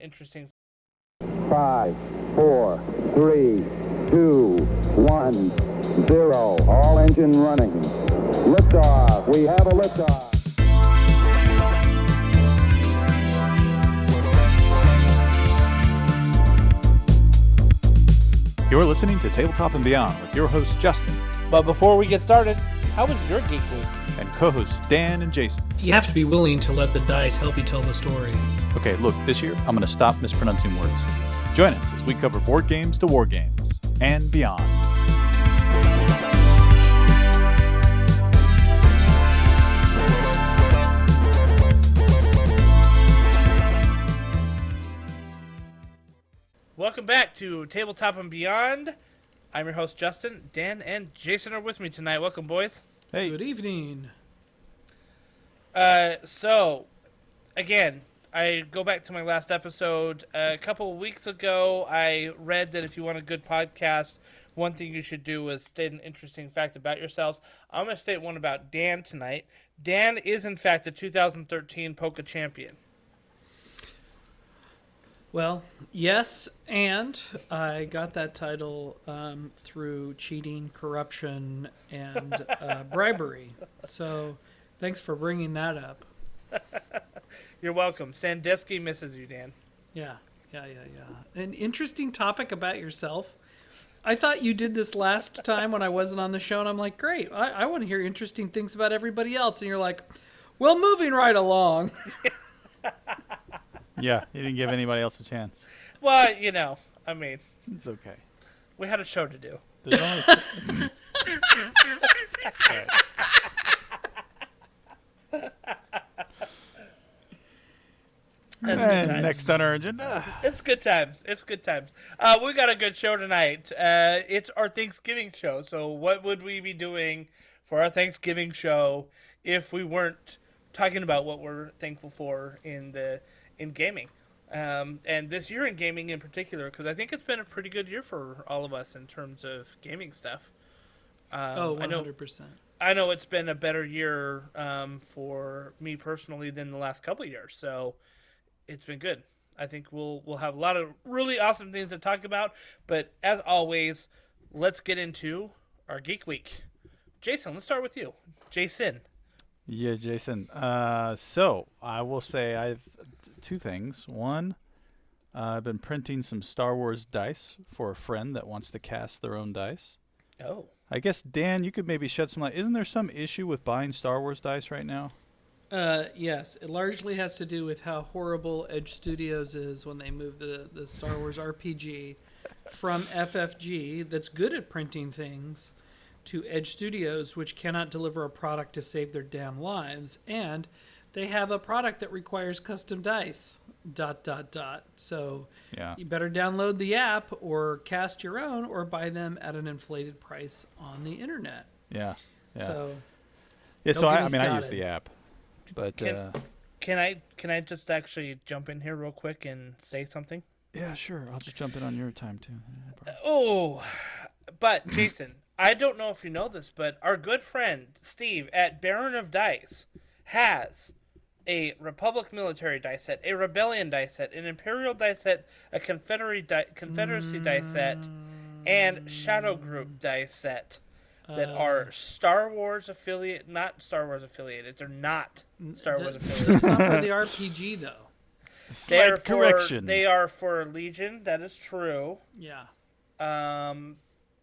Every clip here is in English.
interesting. 5, 4, 3, 2, 1, 0. All engine running. Liftoff. We have a liftoff. You're listening to Tabletop and Beyond with your host, Justin. But before we get started, how was your Geek Week? And co-hosts Dan and Jason. You have to be willing to let the dice help you tell the story. Okay, look, this year I'm going to stop mispronouncing words. Join us as we cover board games to war games and beyond. Welcome back to Tabletop and Beyond. I'm your host, Justin. Dan and Jason are with me tonight. Welcome, boys. Hey. Good evening. So, again, I go back to my last episode. A couple of weeks ago, I read that if you want a good podcast, one thing you should do is state an interesting fact about yourselves. I'm going to state one about Dan tonight. Dan is, in fact, the 2013 Poker champion. Well, yes, and I got that title through cheating, corruption, and bribery. So, thanks for bringing that up. You're welcome. Sandiski misses you, Dan. Yeah. An interesting topic about yourself. I thought you did this last time when I wasn't on the show, and I'm like, great, I want to hear interesting things about everybody else. And you're like, well, moving right along. Yeah, you didn't give anybody else a chance. Well, you know, I mean, It's okay. we had a show to do. There's only That's good times. next on our agenda. It's good times. We got a good show tonight. It's our Thanksgiving show. So what would we be doing for our Thanksgiving show if we weren't talking about what we're thankful for in gaming? And this year in gaming in particular, because I think it's been a pretty good year for all of us in terms of gaming stuff. 100%. I know it's been a better year for me personally than the last couple of years. So it's been good. I think we'll have a lot of really awesome things to talk about. But as always, let's get into our Geek Week. Jason, let's start with you. Jason. Yeah, Jason. So I will say I've two things. One, I've been printing some Star Wars dice for a friend that wants to cast their own dice. Oh. I guess, Dan, you could maybe shed some light. Isn't there some issue with buying Star Wars dice right now? Yes, it largely has to do with how horrible Edge Studios is when they move the Star Wars RPG from FFG, that's good at printing things, to Edge Studios, which cannot deliver a product to save their damn lives, and they have a product that requires custom dice, ... So Yeah. you better download the app or cast your own or buy them at an inflated price on the internet. Yeah. So Yeah, so don't I get mean, me I use started. the app. But, Can I just actually jump in here real quick and say something? yeah, sure. I'll just jump in on your time, too. Oh, but Jason, I don't know if you know this, but our good friend Steve at Baron of Dice has a Republic military dice set, a Rebellion dice set, an Imperial dice set, a Confederacy dice set, and Shadow Group dice set that are Star Wars affiliate, not Star Wars affiliated. They're not Star Wars affiliated. That's not for the RPG, though. Slight correction. They are for Legion. That is true. Yeah.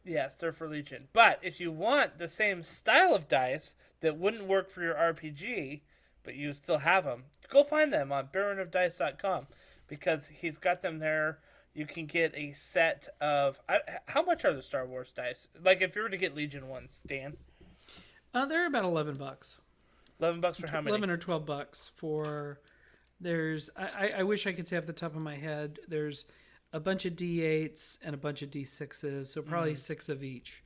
Yes, they're for Legion. But if you want the same style of dice that wouldn't work for your RPG, but you still have them, go find them on baronofdice.com because he's got them there. You can get a set of... how much are the Star Wars dice? Like, if you were to get Legion ones, Dan? They're about $11. $11 for how many? 11 or $12 for... There's... I wish I could say off the top of my head. There's a bunch of D8s and a bunch of D6s, so probably 6 of each.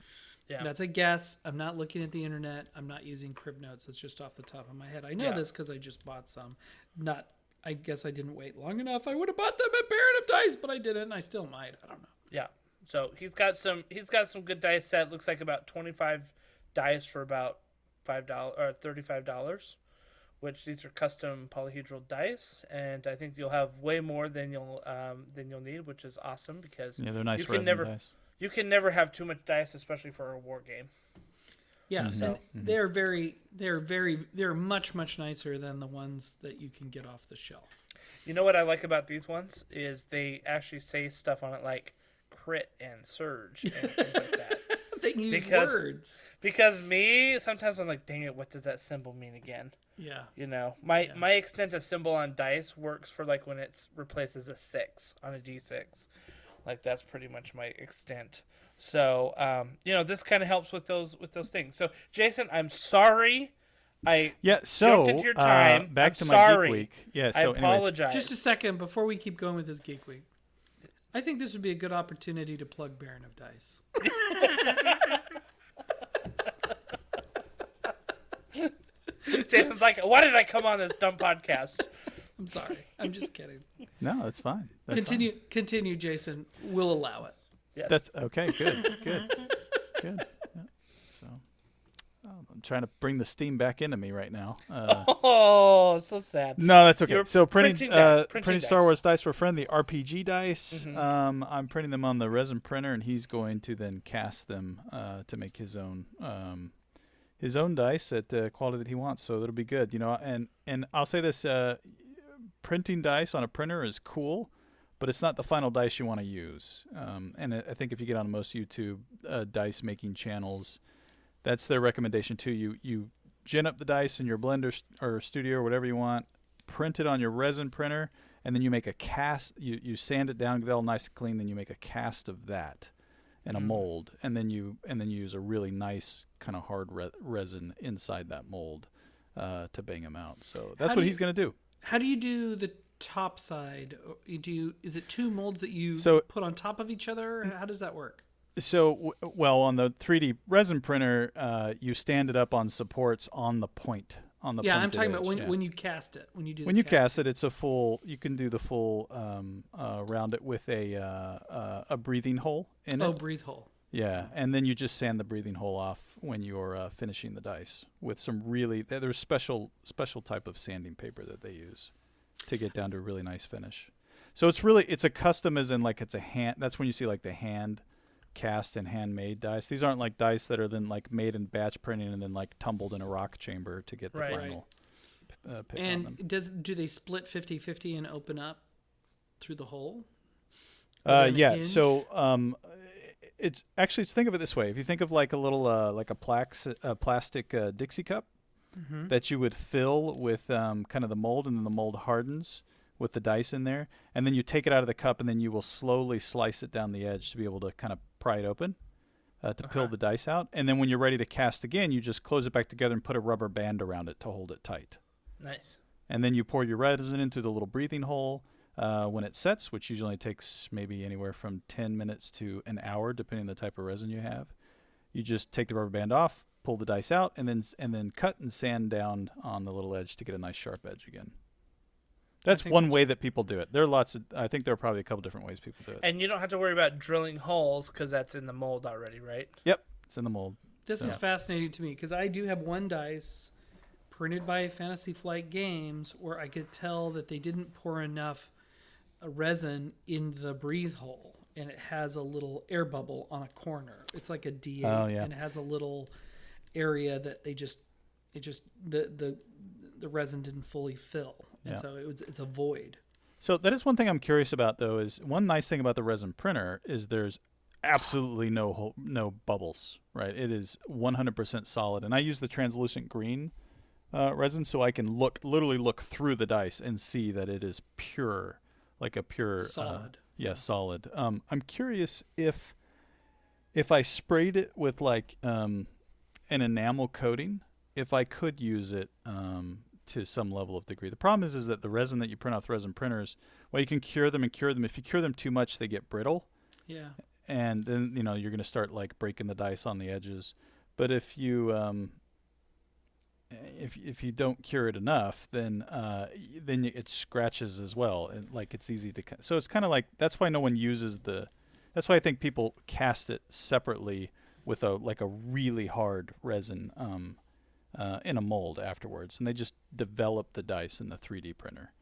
Yeah. That's a guess. I'm not looking at the internet. I'm not using crib notes. That's just off the top of my head. I know this because I just bought some. I guess I didn't wait long enough. I would have bought them at Baron of Dice, but I didn't. And I still might. I don't know. Yeah. So he's got some good dice set. Looks like about 25 dice for about $35, which these are custom polyhedral dice, and I think you'll have way more than you'll need, which is awesome because Yeah, they're nice you can resin never dice. you can never have too much dice, especially for a war game. Yeah, Mm-hmm. and they're much nicer than the ones that you can get off the shelf. You know what I like about these ones is they actually say stuff on it like crit and surge and things like that. They use Because- words. Because sometimes I'm like, dang it, what does that symbol mean again? Yeah. You know, my extent of symbol on dice works for like when it replaces a 6 on a d6. Like that's pretty much my extent. So, this kind of helps with those things. So, Jason, I'm sorry. So into your time. back I'm to sorry. my Geek Week. Yeah, I so anyways, apologize. Just a second before we keep going with this Geek Week. I think this would be a good opportunity to plug Baron of Dice. Jason's like, why did I come on this dumb podcast? I'm sorry. I'm just kidding. no, that's fine. That's Continue, Jason. We'll allow it. Yes. That's okay. Good. Yeah. So I'm trying to bring the steam back into me right now. Oh, so sad. No, that's okay. You're So printing printing Star dice. Wars dice for a friend, the RPG dice. I'm printing them on the resin printer, and he's going to then cast them to make his own dice at the quality that he wants. So that'll be good, And I'll say this: printing dice on a printer is cool, but it's not the final dice you want to use. And I think if you get on most YouTube dice making channels, that's their recommendation too. You gin up the dice in your Blender or Studio or whatever you want, print it on your resin printer, and then you make a cast. You sand it down, get it all nice and clean. Then you make a cast of that in a mold, and then you use a really nice kind of hard resin inside that mold to bang them out. So that's what he's going to do. How do you do the top side? Is it two molds that you put on top of each other? How does that work? So, on the 3D resin printer, you stand it up on supports on the point. On the I'm talking edge, about when you cast it. When you cast it, it's a full. You can do the full round it with a breathing hole in it. Oh, breathe hole. Yeah, and then you just sand the breathing hole off when you're finishing the dice with some really. There's special type of sanding paper that they use to get down to a really nice finish. So it's a custom, as in like it's a hand. That's when you see like the hand cast and handmade dice. These aren't like dice that are then like made in batch printing and then like tumbled in a rock chamber to get the final pick on them. And do they split 50-50 and open up through the hole? Yeah. So it's think of it this way. If you think of like a little like a plastic Dixie cup that you would fill with kind of the mold, and then the mold hardens with the dice in there, and then you take it out of the cup, and then you will slowly slice it down the edge to be able to kind of pry it open to peel the dice out. And then when you're ready to cast again, you just close it back together and put a rubber band around it to hold it tight. Nice. And then you pour your resin into the little breathing hole when it sets, which usually takes maybe anywhere from 10 minutes to an hour, depending on the type of resin you have. You just take the rubber band off, pull the dice out, and then cut and sand down on the little edge to get a nice sharp edge again. That's one way that people do it. I think there are probably a couple different ways people do it. And you don't have to worry about drilling holes because that's in the mold already, right? Yep, it's in the mold. This is fascinating to me because I do have one dice printed by Fantasy Flight Games where I could tell that they didn't pour enough resin in the breathe hole, and it has a little air bubble on a corner. It's like a D8, and it has a little area that the resin didn't fully fill, and so it's a void. So that is one thing I'm curious about, though. Is one nice thing about the resin printer is there's absolutely no bubbles, right? It is 100% solid, and I use the translucent green resin, so I can literally look through the dice and see that it is pure, like a pure solid. Solid. I'm curious if I sprayed it with like an enamel coating, if I could use it to some level of degree. The problem is that the resin that you print off the resin printers, you can cure them. If you cure them too much, they get brittle. Yeah. And then you're going to start like breaking the dice on the edges. But if you if you don't cure it enough, then it scratches as well, and like it's easy to. So it's kind of like that's why no one uses That's why I think people cast it separately with a really hard resin in a mold afterwards, and they just develop the dice in the 3D printer.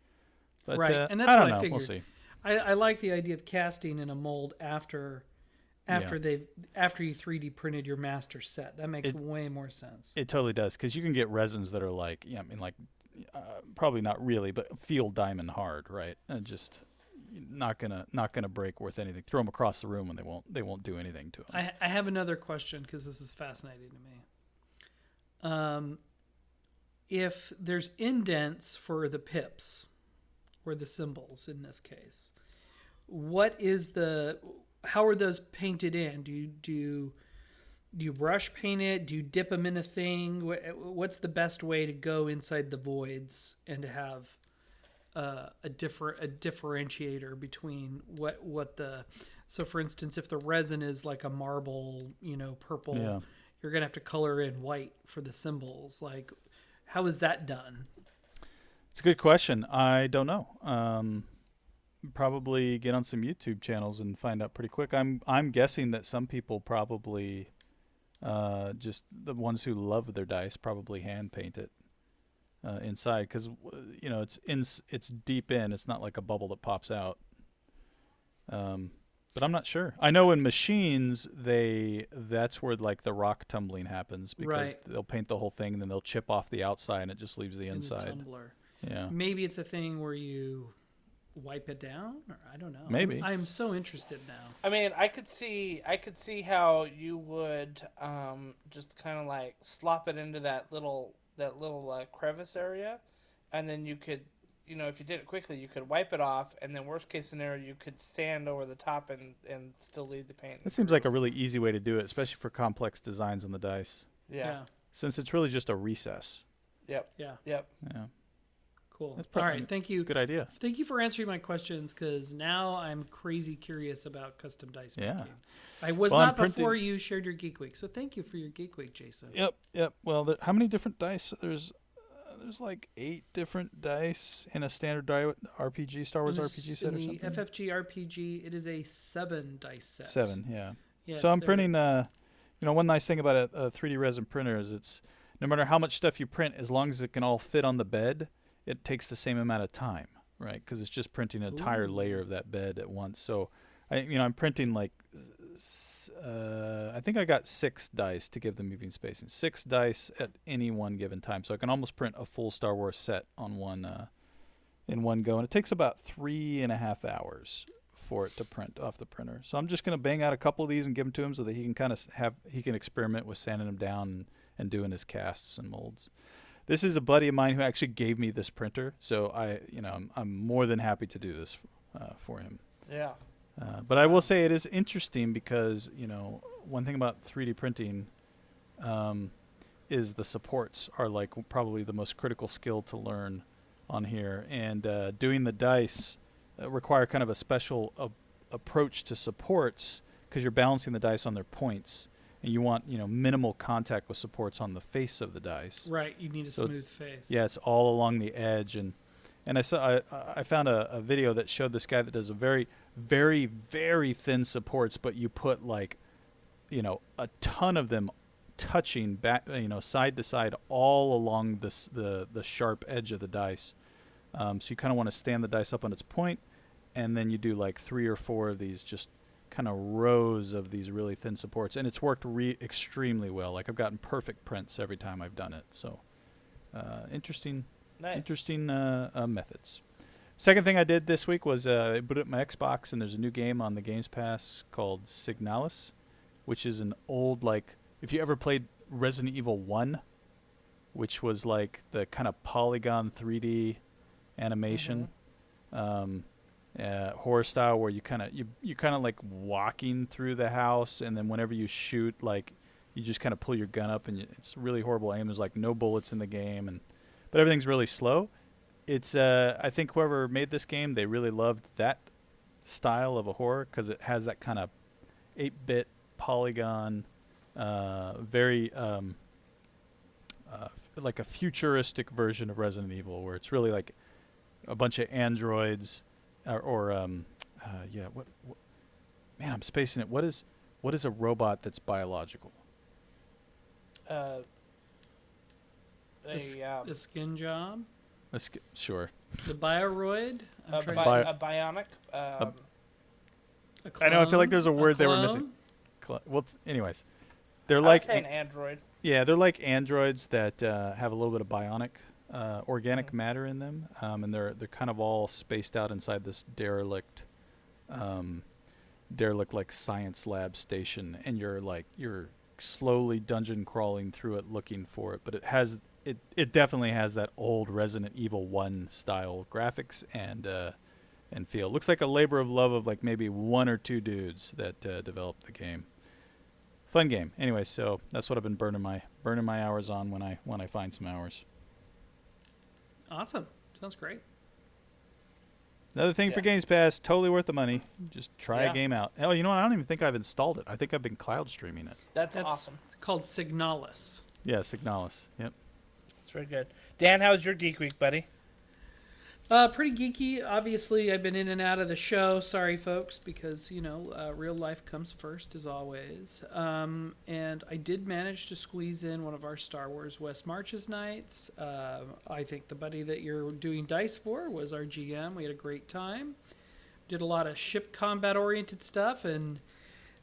But, Right, and that's I what don't I know. figured. We'll see. I like the idea of casting in a mold after you 3D printed your master set. That makes way more sense. It totally does, because you can get resins that are like, probably not really, but feel diamond hard, right? And just not gonna break worth anything. Throw them across the room and they won't do anything to them. I have another question because this is fascinating to me. If there's indents for the pips or the symbols in this case, how are those painted in? Do you brush paint it? Do you dip them in a thing? What's the best way to go inside the voids and to have a differentiator between what the... So for instance, if the resin is like a marble, purple, you're gonna have to color in white for the symbols. Like, how is that done? It's a good question. I don't know. Probably get on some YouTube channels and find out pretty quick. I'm guessing that some people probably, just the ones who love their dice, probably hand paint it inside, because it's deep in. It's not like a bubble that pops out. But I'm not sure. I know in machines that's where like the rock tumbling happens, because they'll paint the whole thing and then they'll chip off the outside and it just leaves the inside. In the tumbler. Yeah. Maybe it's a thing where you wipe it down, or I don't know. Maybe. I'm so interested now. I mean, I could see how you would just kind of like slop it into that little crevice area, and then you could, if you did it quickly, you could wipe it off, and then worst case scenario, you could stand over the top and still leave the paint. That seems like a really easy way to do it, especially for complex designs on the dice. Yeah. Since it's really just a recess. Yep. Yeah. Yep. Yeah. Cool. That's All right. Thank you. Good idea. Thank you for answering my questions, because now I'm crazy curious about custom dice making. I was not before you shared your Geek Week, so thank you for your Geek Week, Jason. Yep. Well, how many different dice? There's like 8 different dice in a standard RPG, Star Wars RPG set or something. In the FFG RPG, it is a 7 dice set. 7, yeah. Yes, so I'm printing. One nice thing about a 3D resin printer is it's no matter how much stuff you print, as long as it can all fit on the bed, it takes the same amount of time, right? Because it's just printing an entire layer of that bed at once. So, I'm printing like, I think I got 6 dice to give them moving spacing. 6 dice at any one given time. So I can almost print a full Star Wars set on in one go. And it takes about 3.5 hours for it to print off the printer. So I'm just going to bang out a couple of these and give them to him so that he can he can experiment with sanding them down and doing his casts and molds. This is a buddy of mine who actually gave me this printer, so I'm more than happy to do this for him. Yeah. But I will say it is interesting because one thing about 3D printing is the supports are like probably the most critical skill to learn on here, and doing the dice require kind of a special approach to supports, because you're balancing the dice on their points. And you want, minimal contact with supports on the face of the dice. Right, you need a smooth face. Yeah, it's all along the edge, and I found a video that showed this guy that does a very, very, very thin supports, but you put like, a ton of them touching back, side to side, all along the sharp edge of the dice. So you kind of want to stand the dice up on its point, and then you do like 3 or 4 of these just kind of rows of these really thin supports, and it's worked extremely well. Like I've gotten perfect prints every time I've done it. So interesting methods. Second thing I did this week was I booted up my Xbox, and there's a new game on the Games Pass called Signalis, which is an old, like, if you ever played Resident Evil 1, which was like the kind of polygon 3D animation. Horror style, where you kind of like walking through the house, and then whenever you shoot, like you just kind of pull your gun up, and it's really horrible aim. There's like no bullets in the game, but everything's really slow. It's I think whoever made this game, they really loved that style of a horror, because it has that kind of 8-bit polygon, very like a futuristic version of Resident Evil, where it's really like a bunch of androids. Man, I'm spacing it. What is a robot that's biological? A skin job. Sure. The Bioroid. a Bio- bionic. A I know. I feel like clone, there's a word they were clone. missing. Well, anyways, they're I'd like say an android. yeah, they're like androids that have a little bit of bionic, organic matter in them, and they're kind of all spaced out inside this derelict like science lab station, and you're slowly dungeon crawling through it looking for it, but it definitely has that old Resident Evil 1 style graphics and feel. Looks like a labor of love of like maybe one or two dudes that developed the game. Fun game. Anyway, so that's what I've been burning my hours on when I find some hours. Awesome. Sounds great. Another thing for Games Pass, totally worth the money. Just try a game out. Oh, you know what? I don't even think I've installed it. I think I've been cloud streaming it. That's awesome. Called Signalis. Yeah, Signalis. Yep. It's very good. Dan, how's your Geek Week, buddy? Pretty geeky. Obviously, I've been in and out of the show. Sorry, folks, because, real life comes first, as always. And I did manage to squeeze in one of our Star Wars West Marches nights. I think the buddy that you're doing dice for was our GM. We had a great time. Did a lot of ship combat-oriented stuff, and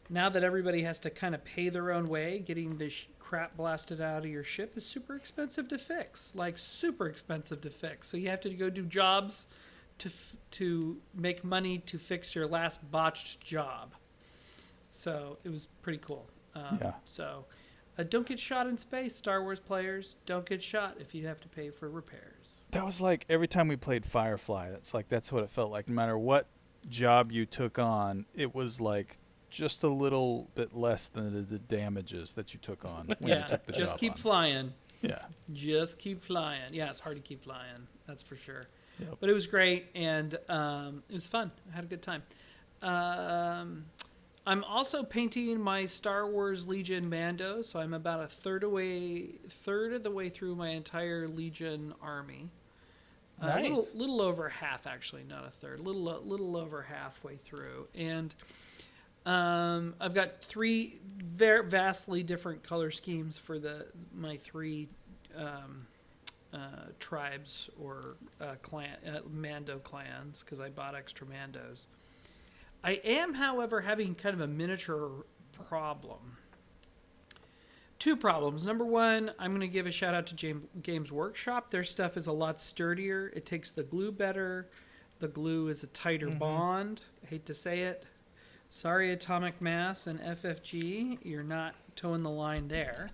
now that everybody has to kind of pay their own way, getting the crap blasted out of your ship is super expensive to fix. Like, super expensive to fix. So you have to go do jobs to make money to fix your last botched job. So it was pretty cool. So don't get shot in space, Star Wars players. Don't get shot if you have to pay for repairs. That was like every time we played Firefly. That's what it felt like. No matter what job you took on, it was like just a little bit less than the damages that you took on when you took the job just keep on. flying. Yeah. Just keep flying. Yeah, it's hard to keep flying. That's for sure. Yep. But it was great, and it was fun. I had a good time. I'm also painting my Star Wars Legion Mando, so I'm about a third of the way through my entire Legion army. Nice. Little over half, actually, not a third. Little over halfway through, and I've got three very vastly different color schemes for my three tribes or Mando clans, because I bought extra Mandos. I am, however, having kind of a miniature problem. Two problems. Number one, I'm going to give a shout out to Games Workshop. Their stuff is a lot sturdier. It takes the glue better. The glue is a tighter bond. I hate to say it. Sorry, Atomic Mass and FFG. You're not towing the line there.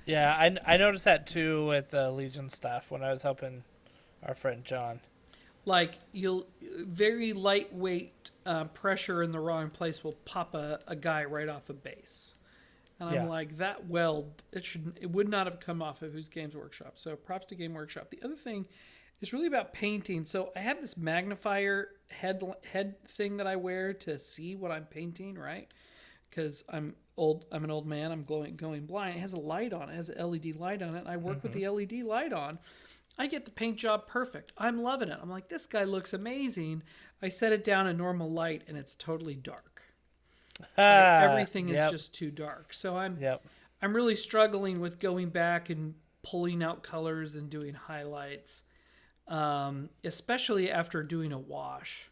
Yeah, I noticed that too with Legion stuff when I was helping our friend John. Like, very lightweight pressure in the wrong place will pop a guy right off a base. And I'm like, that weld, it would not have come off of his Games Workshop. So props to Game Workshop. The other thing is really about painting. So I have this magnifier head thing that I wear to see what I'm painting, right? Because I'm an old man. I'm going blind. It has a light on it. It has an LED light on it. And I work with the LED light on. I get the paint job perfect. I'm loving it. I'm like, this guy looks amazing. I set it down in normal light, and it's totally dark. Everything is just too dark. So I'm really struggling with going back and pulling out colors and doing highlights, especially after doing a wash,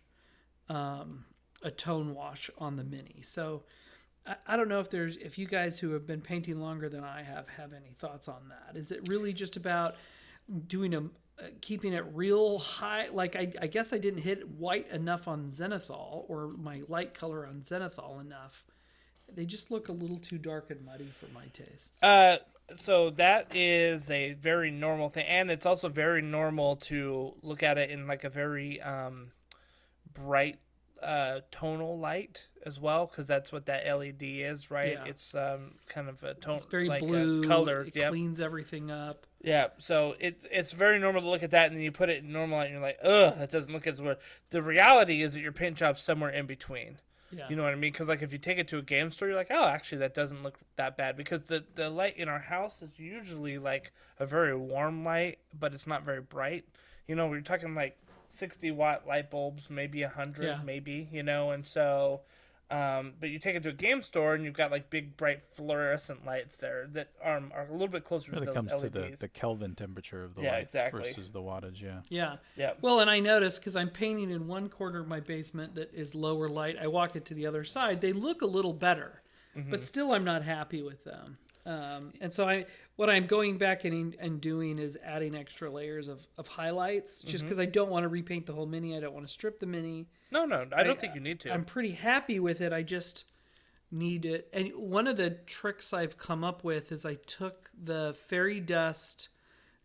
a tone wash on the Mini. So I don't know if you guys who have been painting longer than I have any thoughts on that. Is it really just about doing keeping it real high? Like, I guess I didn't hit white enough on Zenithal, or my light color on Zenithal enough. They just look a little too dark and muddy for my tastes. So that is a very normal thing, and it's also very normal to look at it in like a very bright tonal light as well, because that's what that LED is, right? Yeah. It's kind of a tone. It's very like blue. Color. It cleans everything up. Yeah, so it's very normal to look at that, and then you put it in normal light, and you're like, ugh, that doesn't look as good. The reality is that your paint job's somewhere in between. Yeah. You know what I mean? Because like if you take it to a game store, you're like, oh, actually that doesn't look that bad, because the light in our house is usually like a very warm light, but it's not very bright. You know, we're talking like 60-watt light bulbs, maybe 100, maybe, you know, and so But you take it to a game store and you've got like big bright fluorescent lights there that are a little bit closer to Really those comes LEDs. to the Kelvin temperature of the Yeah, light exactly. versus the wattage. Yeah. Yeah. Yeah. Well, and I noticed because I'm painting in one corner of my basement that is lower light. I walk it to the other side. They look a little better, but still I'm not happy with them. And so what I'm going back and doing is adding extra layers of highlights just because I don't want to repaint the whole mini. I don't want to strip the mini. No, I don't think you need to. I'm pretty happy with it. I just need it. And one of the tricks I've come up with is I took the fairy dust,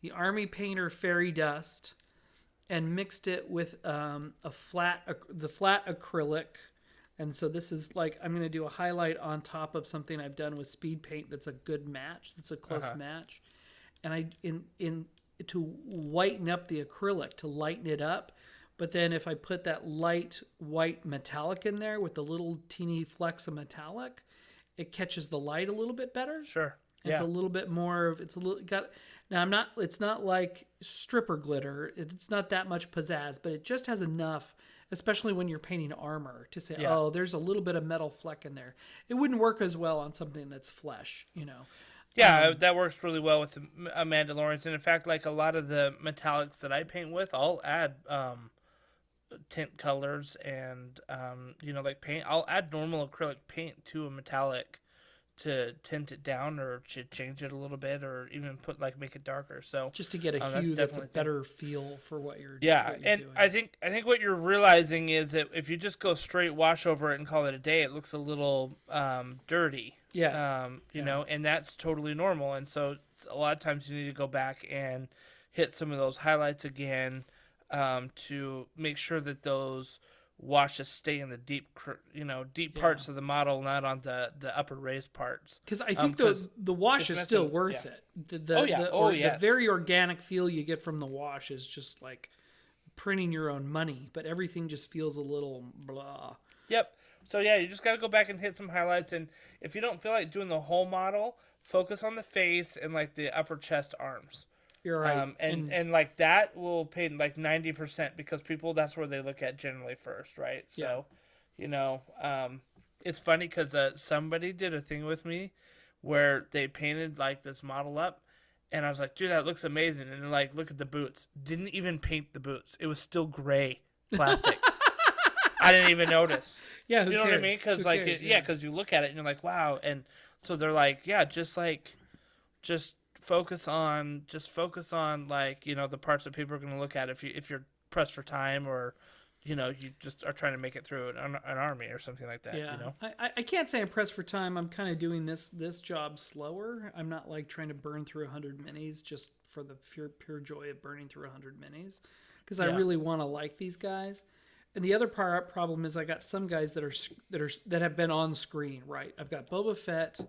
the Army Painter fairy dust, and mixed it with the flat acrylic. And so this is like, I'm going to do a highlight on top of something I've done with speed paint that's a good match, that's a close match. And to whiten up the acrylic, to lighten it up. But then if I put that light white metallic in there with the little teeny flecks of metallic, it catches the light a little bit better. Sure. It's a little bit more of, it's not like stripper glitter. It's not that much pizzazz, but it just has enough, especially when you're painting armor, to say, oh, there's a little bit of metal fleck in there. It wouldn't work as well on something that's flesh, you know. Yeah, that works really well with the Mandalorians. And in fact, like a lot of the metallics that I paint with, I'll add tint colors and, like paint. I'll add normal acrylic paint to a metallic to tint it down or to change it a little bit or even make it darker. So just to get a hue that's a better feel for what you're doing. And I think what you're realizing is that if you just go straight wash over it and call it a day, it looks a little dirty. Yeah. And that's totally normal. And so a lot of times you need to go back and hit some of those highlights again to make sure that those washes stay in the deep parts of the model, not on the upper raised parts. Because I think the wash is still worth it. The very organic feel you get from the wash is just like printing your own money, but everything just feels a little blah. Yep. So yeah, you just got to go back and hit some highlights, and if you don't feel like doing the whole model, focus on the face and like the upper chest arms. You're right. And like that will pay like 90% because people, that's where they look at generally first, right? So, it's funny because somebody did a thing with me where they painted like this model up, and I was like, dude, that looks amazing. And they're like, look at the boots. Didn't even paint the boots. It was still gray plastic. I didn't even notice. Yeah, you know what I mean? Because because you look at it and you're like, wow. And so they're like, yeah, just focus on like, the parts that people are going to look at if you're pressed for time or, you just are trying to make it through an army or something like that. Yeah. I can't say I'm pressed for time. I'm kind of doing this job slower. I'm not like trying to burn through 100 minis just for the pure joy of burning through 100 minis because I really want to like these guys. And the other problem is I got some guys that have been on screen, right? I've got Boba Fett,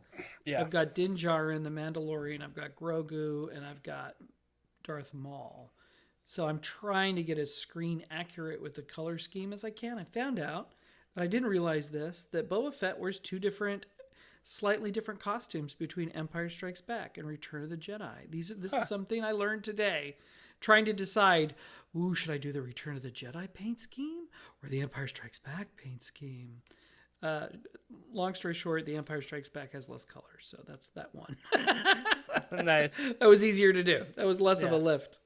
I've got Din Djarin, the Mandalorian, I've got Grogu, and I've got Darth Maul. So I'm trying to get as screen accurate with the color scheme as I can. I found out, but I didn't realize this, that Boba Fett wears two slightly different costumes between Empire Strikes Back and Return of the Jedi. This is something I learned today. Trying to decide, should I do the Return of the Jedi paint scheme or the Empire Strikes Back paint scheme? Long story short, the Empire Strikes Back has less color, so that's that one. Nice. That was easier to do. That was less of a lift.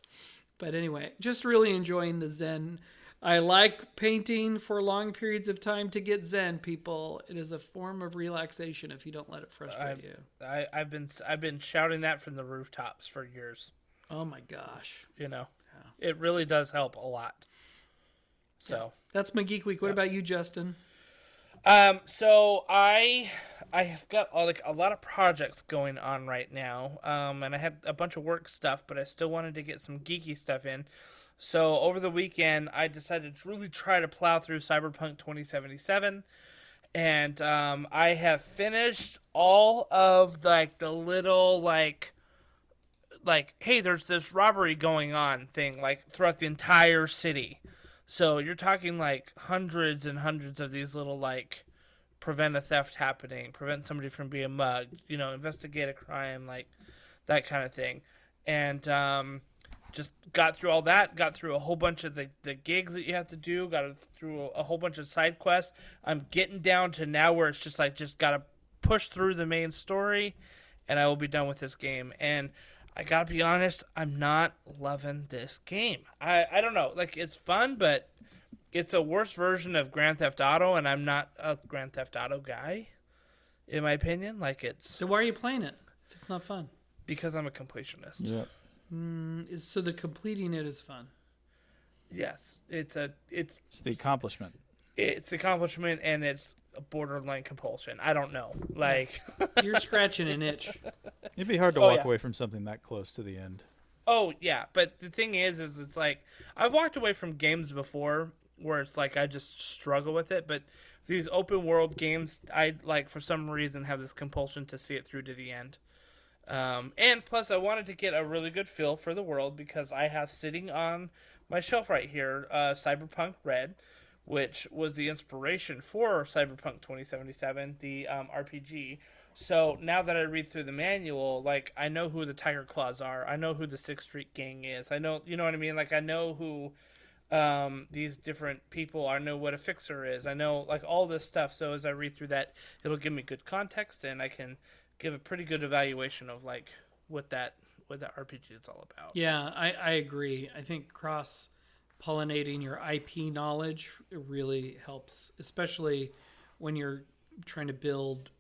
But anyway, just really enjoying the Zen. I like painting for long periods of time to get Zen, people. It is a form of relaxation if you don't let it frustrate you. I've been shouting that from the rooftops for years. Oh my gosh. It really does help a lot. So that's my Geek Week. What about you, Justin? So I have got a lot of projects going on right now. And I had a bunch of work stuff, but I still wanted to get some geeky stuff in. So over the weekend, I decided to really try to plow through Cyberpunk 2077. And I have finished all of the little hey, there's this robbery going on thing throughout the entire city. So you're talking hundreds and hundreds of these little prevent a theft happening, prevent somebody from being mugged, investigate a crime, that kind of thing. And just got through all that, got through a whole bunch of the gigs that you have to do, got through a whole bunch of side quests. I'm getting down to now where it's just like, just got to push through the main story, and I will be done with this game. And I got to be honest, I'm not loving this game. I don't know. Like, it's fun, but it's a worse version of Grand Theft Auto, and I'm not a Grand Theft Auto guy, in my opinion. Like, it's... So why are you playing it if it's not fun? Because I'm a completionist. Yeah. So the completing it is fun. Yes, it's the accomplishment. It's accomplishment, and it's a borderline compulsion. I don't know. Like, You're scratching an itch. It'd be hard to Oh, walk yeah. away from something that close to the end. oh yeah, but the thing is it's like I've walked away from games before where it's like I just struggle with it, but these open world games, I like for some reason have this compulsion to see it through to the end. And plus, I wanted to get a really good feel for the world because I have sitting on my shelf right here Cyberpunk Red, which was the inspiration for Cyberpunk 2077, the RPG. So now that I read through the manual, like, I know who the Tiger Claws are. I know who the Sixth Street Gang is. I know, you know what I mean? Like, I know who these different people are. I know what a fixer is. I know, like, all this stuff. So as I read through that, it'll give me good context, and I can give a pretty good evaluation of, like, what that RPG is all about. Yeah, I agree. I think cross-pollinating your IP knowledge really helps, especially when you're trying to build,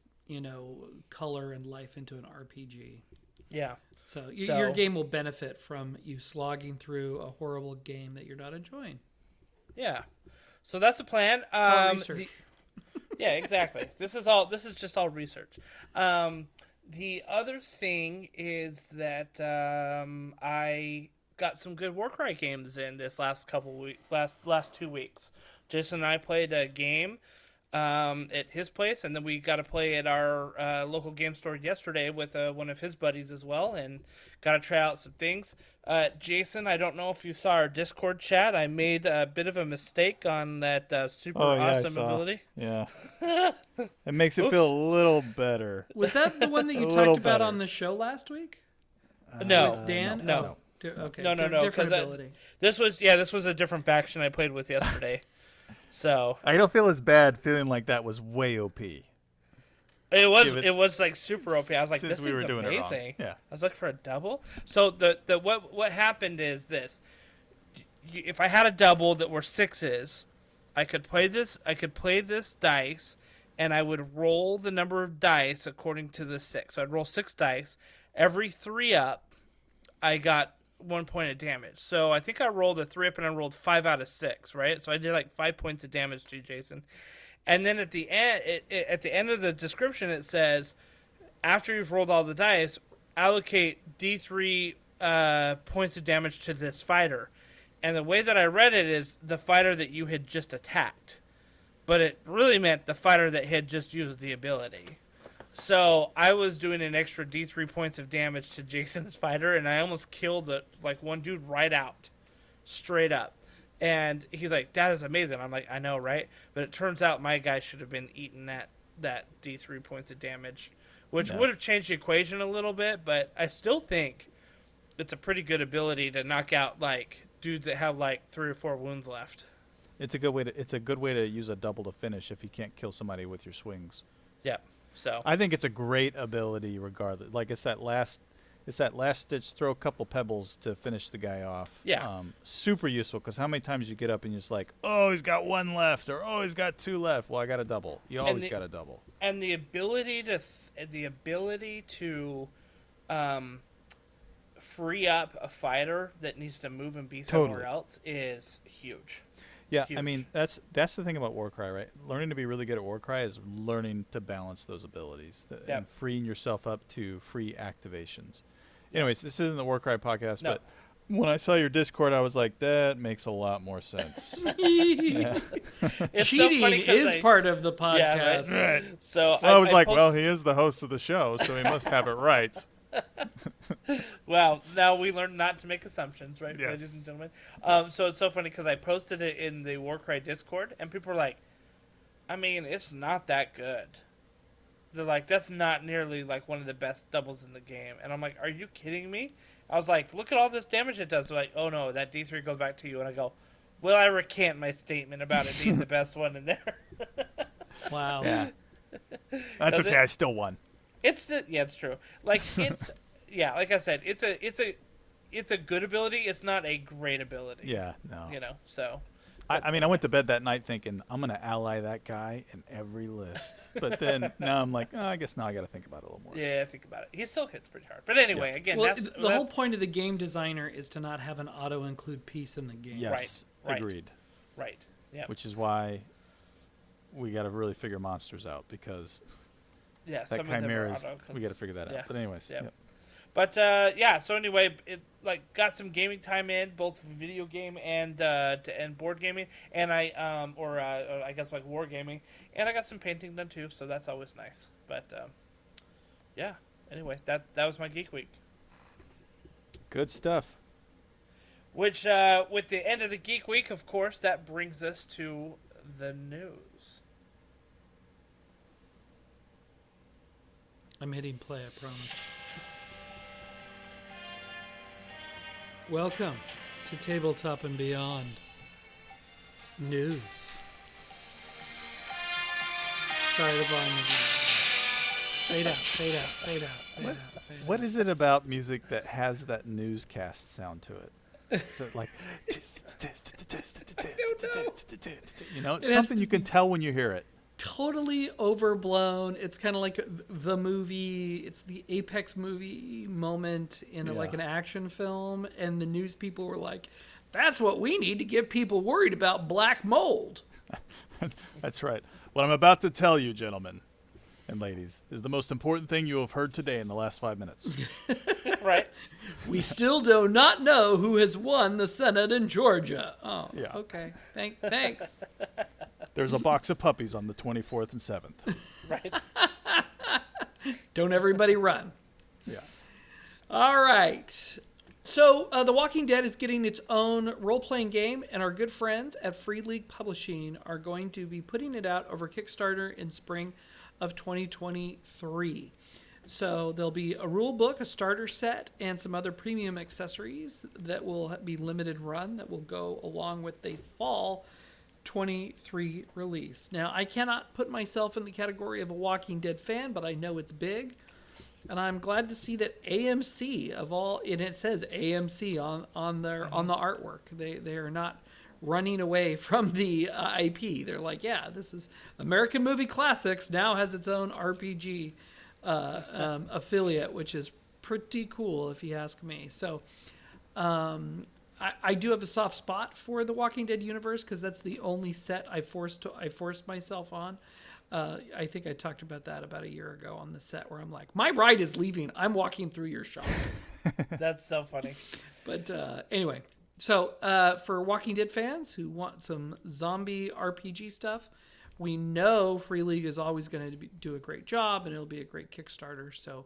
color and life into an RPG. Yeah. So your game will benefit from you slogging through a horrible game that you're not enjoying. Yeah. So that's the plan. Research. Yeah, exactly. This is just all research. The other thing is that I got some good Warcry games in this last 2 weeks. Jason and I played a game at his place, and then we got to play at our local game store yesterday with one of his buddies as well, and got to try out some things. Jason, I don't know if you saw our Discord chat. I made a bit of a mistake on that super awesome ability. Yeah. It makes it feel a little better. Was that the one that you A talked little about better. on the show last week? No. With Dan? No. Okay. No, Different 'cause ability. This was a different faction I played with yesterday. So I don't feel as bad feeling like that was way OP. it was Give it- it was like super OP. I was like, since this we were is doing it wrong. amazing. Yeah. I was looking for a double. So what happened is this: if I had a double that were sixes, I could play this dice, and I would roll the number of dice according to the six. So I'd roll 6 dice. Every 3 up, I got 1 point of damage. So I think I rolled a 3 up and I rolled 5 out of 6, right? So I did like 5 points of damage to you, Jason. And then at the end of the description, it says, after you've rolled all the dice, allocate D3 points of damage to this fighter. And the way that I read it is the fighter that you had just attacked. But it really meant the fighter that had just used the ability. So I was doing an extra D3 points of damage to Jason's fighter, and I almost killed one dude right out, straight up. And he's like, "That is amazing." I'm like, "I know, right?" But it turns out my guy should have been eating that D3 points of damage, which would have changed the equation a little bit. But I still think it's a pretty good ability to knock out like dudes that have like 3 or 4 wounds left. It's a good way to use a double to finish if you can't kill somebody with your swings. Yeah. So I think it's a great ability regardless. Like it's that last stitch, throw a couple pebbles to finish the guy off. Yeah. Super useful because how many times you get up and you're just like, oh, he's got 1 left, or oh, he's got 2 left. Well, I got a double. You always got a double. And the ability to free up a fighter that needs to move and be somewhere else is huge. Yeah, Huge. I mean that's the thing about Warcry, right? Learning to be really good at Warcry is learning to balance those abilities and freeing yourself up to free activations. Anyways, this isn't the Warcry podcast, but when I saw your Discord, I was like, that makes a lot more sense. It's so Cheating funny 'cause is part of the podcast. Yeah, right. So I was like, well, he is the host of the show, so he must have it right. Well, now we learned not to make assumptions, right, Yes. ladies and gentlemen? So it's so funny because I posted it in the Warcry Discord, and people were like, I mean, it's not that good. they're like, that's not nearly like one of the best doubles in the game. And I'm like, are you kidding me? I was like, look at all this damage it does. They're like, oh no, that D3 goes back to you. And I go, well, I recant my statement about it being the best one in there. Wow. Yeah. That's Does okay. it? I still won. It's true. Like it's yeah, like I said, it's a good ability. It's not a great ability. Yeah, no. You know, so. I mean, I went to bed that night thinking I'm gonna ally that guy in every list, but then now I'm like, oh, I guess now I got to think about it a little more. Yeah, think about it. He still hits pretty hard. But anyway, again, Well, that's the whole point of the game designer is to not have an auto-include piece in the game. Yes, Right. agreed. right. Yeah. Which is why we got to really figure monsters out, because Yeah. that some of them are Chimera's, auto- we got to figure that Yeah. out. But anyways, Yeah. yep. But yeah, so anyway, it like got some gaming time in, both video game and board gaming, and I guess like war gaming, and I got some painting done too, so that's always nice. But yeah, anyway, that was my Geek Week. Good stuff. Which with the end of the Geek Week, of course, that brings us to the news. I'm hitting play, I promise. Welcome to Tabletop and Beyond News. Sorry, the volume again. Fade out, fade out, fade out, fade out, fade What out. is it about music that has that newscast sound to it? So like, you know, it's It has something to you can tell when you hear it. Totally overblown. It's kind of like the movie. It's the apex movie moment in like an action film, and the news people were like, "That's what we need to get people worried about black mold." That's right. What I'm about to tell you, gentlemen and ladies, is the most important thing you have heard today in the last 5 minutes. Right. We still do not know who has won the Senate in Georgia. Oh, Yeah. okay. Thanks. There's a box of puppies on the 24th and 7th. Right. Don't everybody run. Yeah. All right. So, The Walking Dead is getting its own role-playing game, and our good friends at Free League Publishing are going to be putting it out over Kickstarter in spring of 2023. So there'll be a rule book, a starter set, and some other premium accessories that will be limited run that will go along with the fall 23 release. Now, I cannot put myself in the category of a Walking Dead fan, but I know it's big. And I'm glad to see that AMC of all, and it says AMC on the artwork. They are not running away from the IP. They're like, yeah, this is American Movie Classics now has its own RPG affiliate, which is pretty cool if you ask me. So I do have a soft spot for the Walking Dead universe because that's the only set I forced myself on. I think I talked about that about a year ago on the set where I'm like, my ride is leaving. I'm walking through your shop. That's so funny. But anyway, so for Walking Dead fans who want some zombie RPG stuff, we know Free League is always going to do a great job, and it'll be a great Kickstarter. So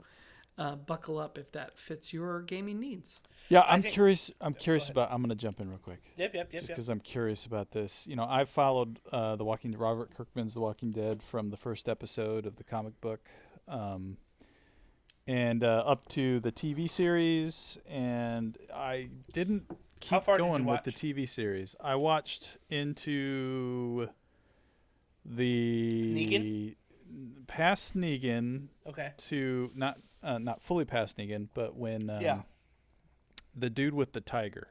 buckle up if that fits your gaming needs. Yeah, I'm think- curious. I'm curious about. I'm going to jump in real quick. Yep. Just because I'm curious about this. You know, I've followed Robert Kirkman's The Walking Dead from the first episode of the comic book, and up to the TV series, and I didn't How keep far did you going with watch? the TV series. I watched into the Negan? past Negan Okay. to not fully past Negan, but when the dude with the tiger.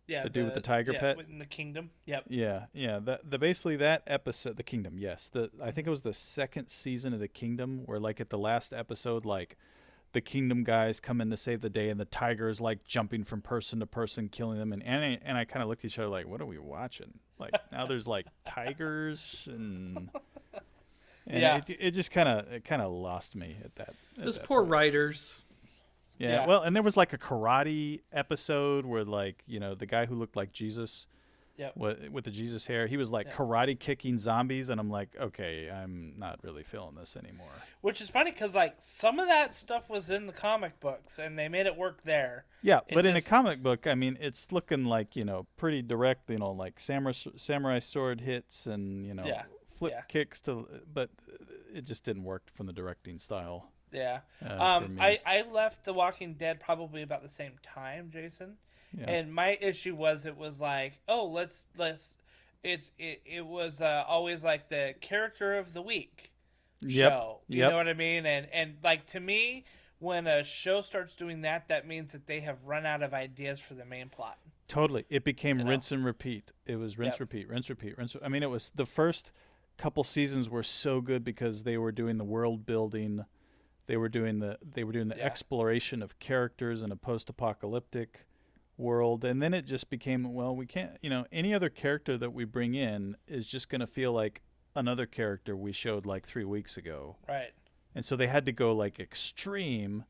Yeah. The dude with the tiger pet? In the kingdom. Yep. Yeah. The basically that episode, the Kingdom. Yes, I think it was the second season of the Kingdom, where like at the last episode, like the Kingdom guys come in to save the day, and the tiger is like jumping from person to person, killing them. And I kind of looked at each other like, what are we watching? Like now there's like tigers and Yeah. it just kind of lost me at that. Those poor writers. Yeah, well, and there was like a karate episode where, like, you know, the guy who looked like Jesus, Yep. with the Jesus hair, he was like karate kicking zombies, and I'm like, okay, I'm not really feeling this anymore. Which is funny because like some of that stuff was in the comic books, and they made it work there. Yeah, It but in a just- comic book, I mean, it's looking like, you know, pretty direct, you know, like samurai sword hits and, you know, Yeah, flip yeah. kicks to, but it just didn't work from the directing style. Yeah. For me. I left The Walking Dead probably about the same time, Jason. Yeah. And my issue was it was like, oh, let's it was always like the character of the week show. You know what I mean? And like to me, when a show starts doing that, that means that they have run out of ideas for the main plot. Totally. It became rinse and repeat. It was rinse, Yep. repeat, rinse, repeat, rinse. I mean, it was the first couple seasons were so good because they were doing the world building. They were doing the exploration of characters in a post-apocalyptic world, and then it just became, well, we can't, any other character that we bring in is just going to feel like another character we showed like 3 weeks ago. Right. And so they had to go like extreme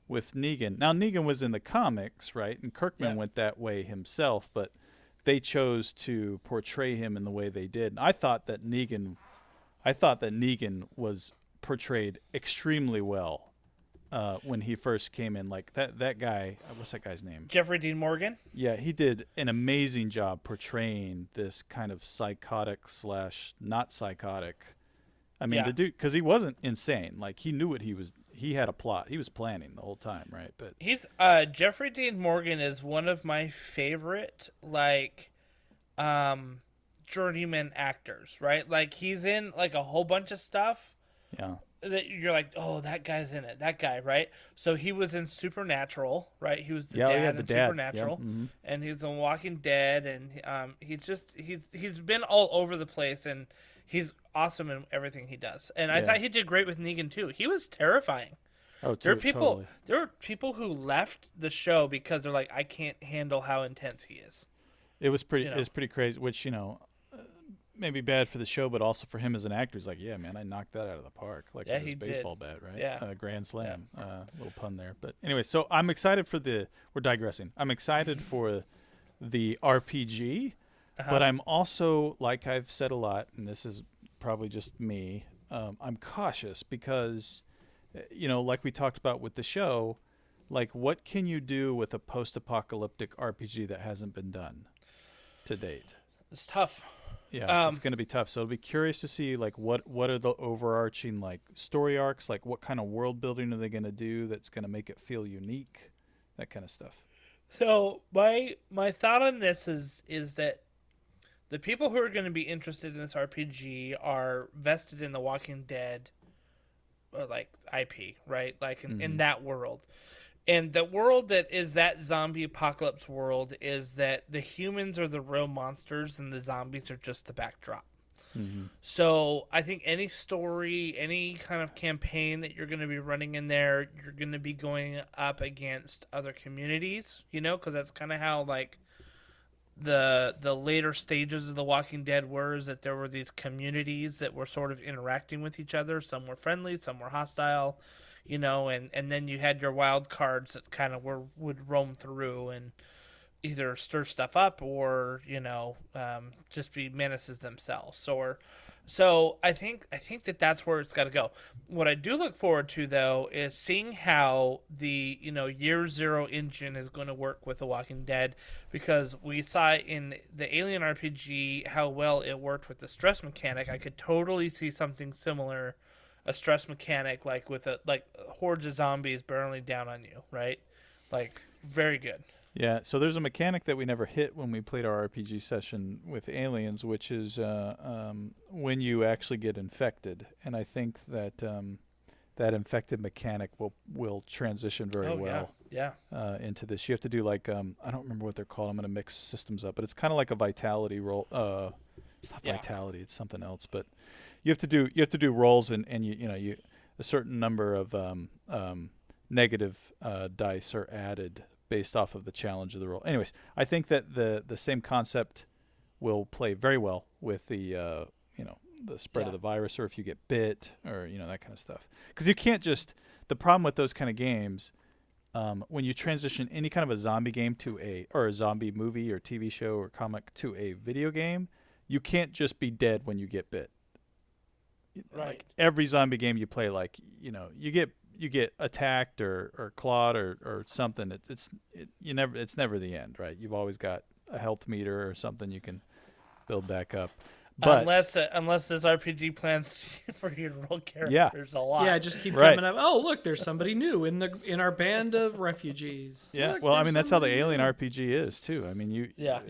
with Negan. Now Negan was in the comics, right? And Kirkman went that way himself, but they chose to portray him in the way they did. And I thought that Negan was portrayed extremely well when he first came in. Like that guy, what's that guy's name? Jeffrey Dean Morgan. Yeah, he did an amazing job portraying this kind of psychotic / not psychotic. I mean, the dude, because he wasn't insane. Like he knew what he had a plot. He was planning the whole time, right? But he's Jeffrey Dean Morgan is one of my favorite journeyman actors, right? Like he's in like a whole bunch of stuff. Yeah. That you're like, oh, that guy's in it. That guy, right? So he was in Supernatural, right? He was the dad in Supernatural, and he's in Walking Dead, and he's been all over the place, and he's awesome in everything he does. And I thought he did great with Negan too. He was terrifying. Oh, there were people who left the show because they're like, I can't handle how intense he is. It was pretty. It was pretty crazy. Which maybe bad for the show, but also for him as an actor. He's like, yeah, man, I knocked that out of the park. Like with his baseball bat, right? Yeah. Grand slam. Little pun there. But anyway, so I'm excited for we're digressing. I'm excited for the RPG, but I'm also, like I've said a lot, and this is probably just me, I'm cautious because, like we talked about with the show, like what can you do with a post-apocalyptic RPG that hasn't been done to date? It's tough. Yeah, it's going to be tough. So I'll be curious to see like what are the overarching like story arcs, like what kind of world building are they going to do that's going to make it feel unique, that kind of stuff. So my thought on this is that the people who are going to be interested in this RPG are vested in the Walking Dead like IP, right? Like in that world. And the world that is that zombie apocalypse world is that the humans are the real monsters and the zombies are just the backdrop. Mm-hmm. So I think any story, any kind of campaign that you're going to be running in there, you're going to be going up against other communities, because that's kind of how like the later stages of The Walking Dead were, is that there were these communities that were sort of interacting with each other. Some were friendly, some were hostile. And then you had your wild cards that kind of would roam through and either stir stuff up or just be menaces themselves. So I think that that's where it's got to go. What I do look forward to though is seeing how the Year Zero engine is going to work with The Walking Dead, because we saw in the Alien RPG how well it worked with the stress mechanic. I could totally see something similar. A stress mechanic like with hordes of zombies barreling down on you, right? Like very good. Yeah, so there's a mechanic that we never hit when we played our RPG session with Aliens, which is when you actually get infected, and I think that that infected mechanic will transition very well. Yeah. Into this. You have to do like I don't remember what they're called. I'm going to mix systems up, but it's kind of like a vitality roll. It's not vitality; it's something else, but. You have to do rolls and you a certain number of negative dice are added based off of the challenge of the roll. Anyways, I think that the same concept will play very well with the spread of the virus, or if you get bit, or that kind of stuff. Because you can't just, the problem with those kind of games, when you transition any kind of a zombie game or a zombie movie or TV show or comic to a video game, you can't just be dead when you get bit. Right. Like every zombie game you play, like you get attacked or clawed or something. It's never the end, right? You've always got a health meter or something you can build back up. But unless this RPG plans for you to roll characters a lot. Yeah, just keep Right. coming up. Oh, look, there's somebody new in our band of refugees. yeah, Look, well, I there's mean that's how the somebody Alien new. RPG is too. I mean, Yeah.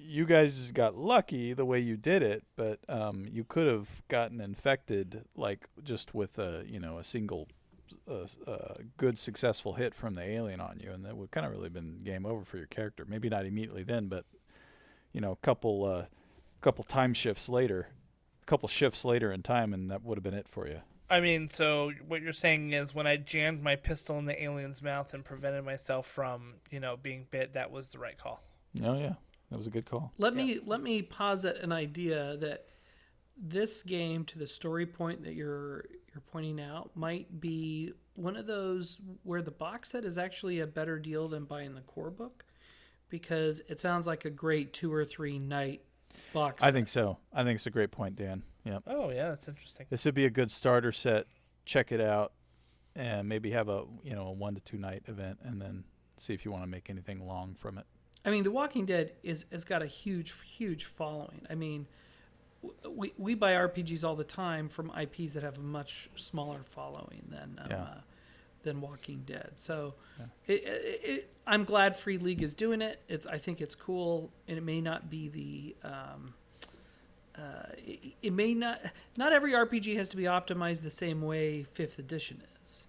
you guys got lucky the way you did it, but you could have gotten infected like just with a single good successful hit from the alien on you, and that would kind of really been game over for your character. Maybe not immediately then, but a couple shifts later in time, and that would have been it for you. I mean, so what you're saying is when I jammed my pistol in the alien's mouth and prevented myself from, being bit, that was the right call. Oh yeah, that was a good call. Let me posit an idea that this game, to the story point that you're pointing out, might be one of those where the box set is actually a better deal than buying the core book, because it sounds like a great 2 or 3 night box set. I think so. I think it's a great point, Dan. Yeah. Oh, yeah, that's interesting. This would be a good starter set. Check it out, and maybe have a 1 to 2 night event, and then see if you want to make anything long from it. I mean, The Walking Dead has got a huge following. I mean, we buy RPGs all the time from IPs that have a much smaller following than Walking Dead. So I'm glad Free League is doing it. I think it's cool, and it may not be the it may not every RPG has to be optimized the same way 5th edition is.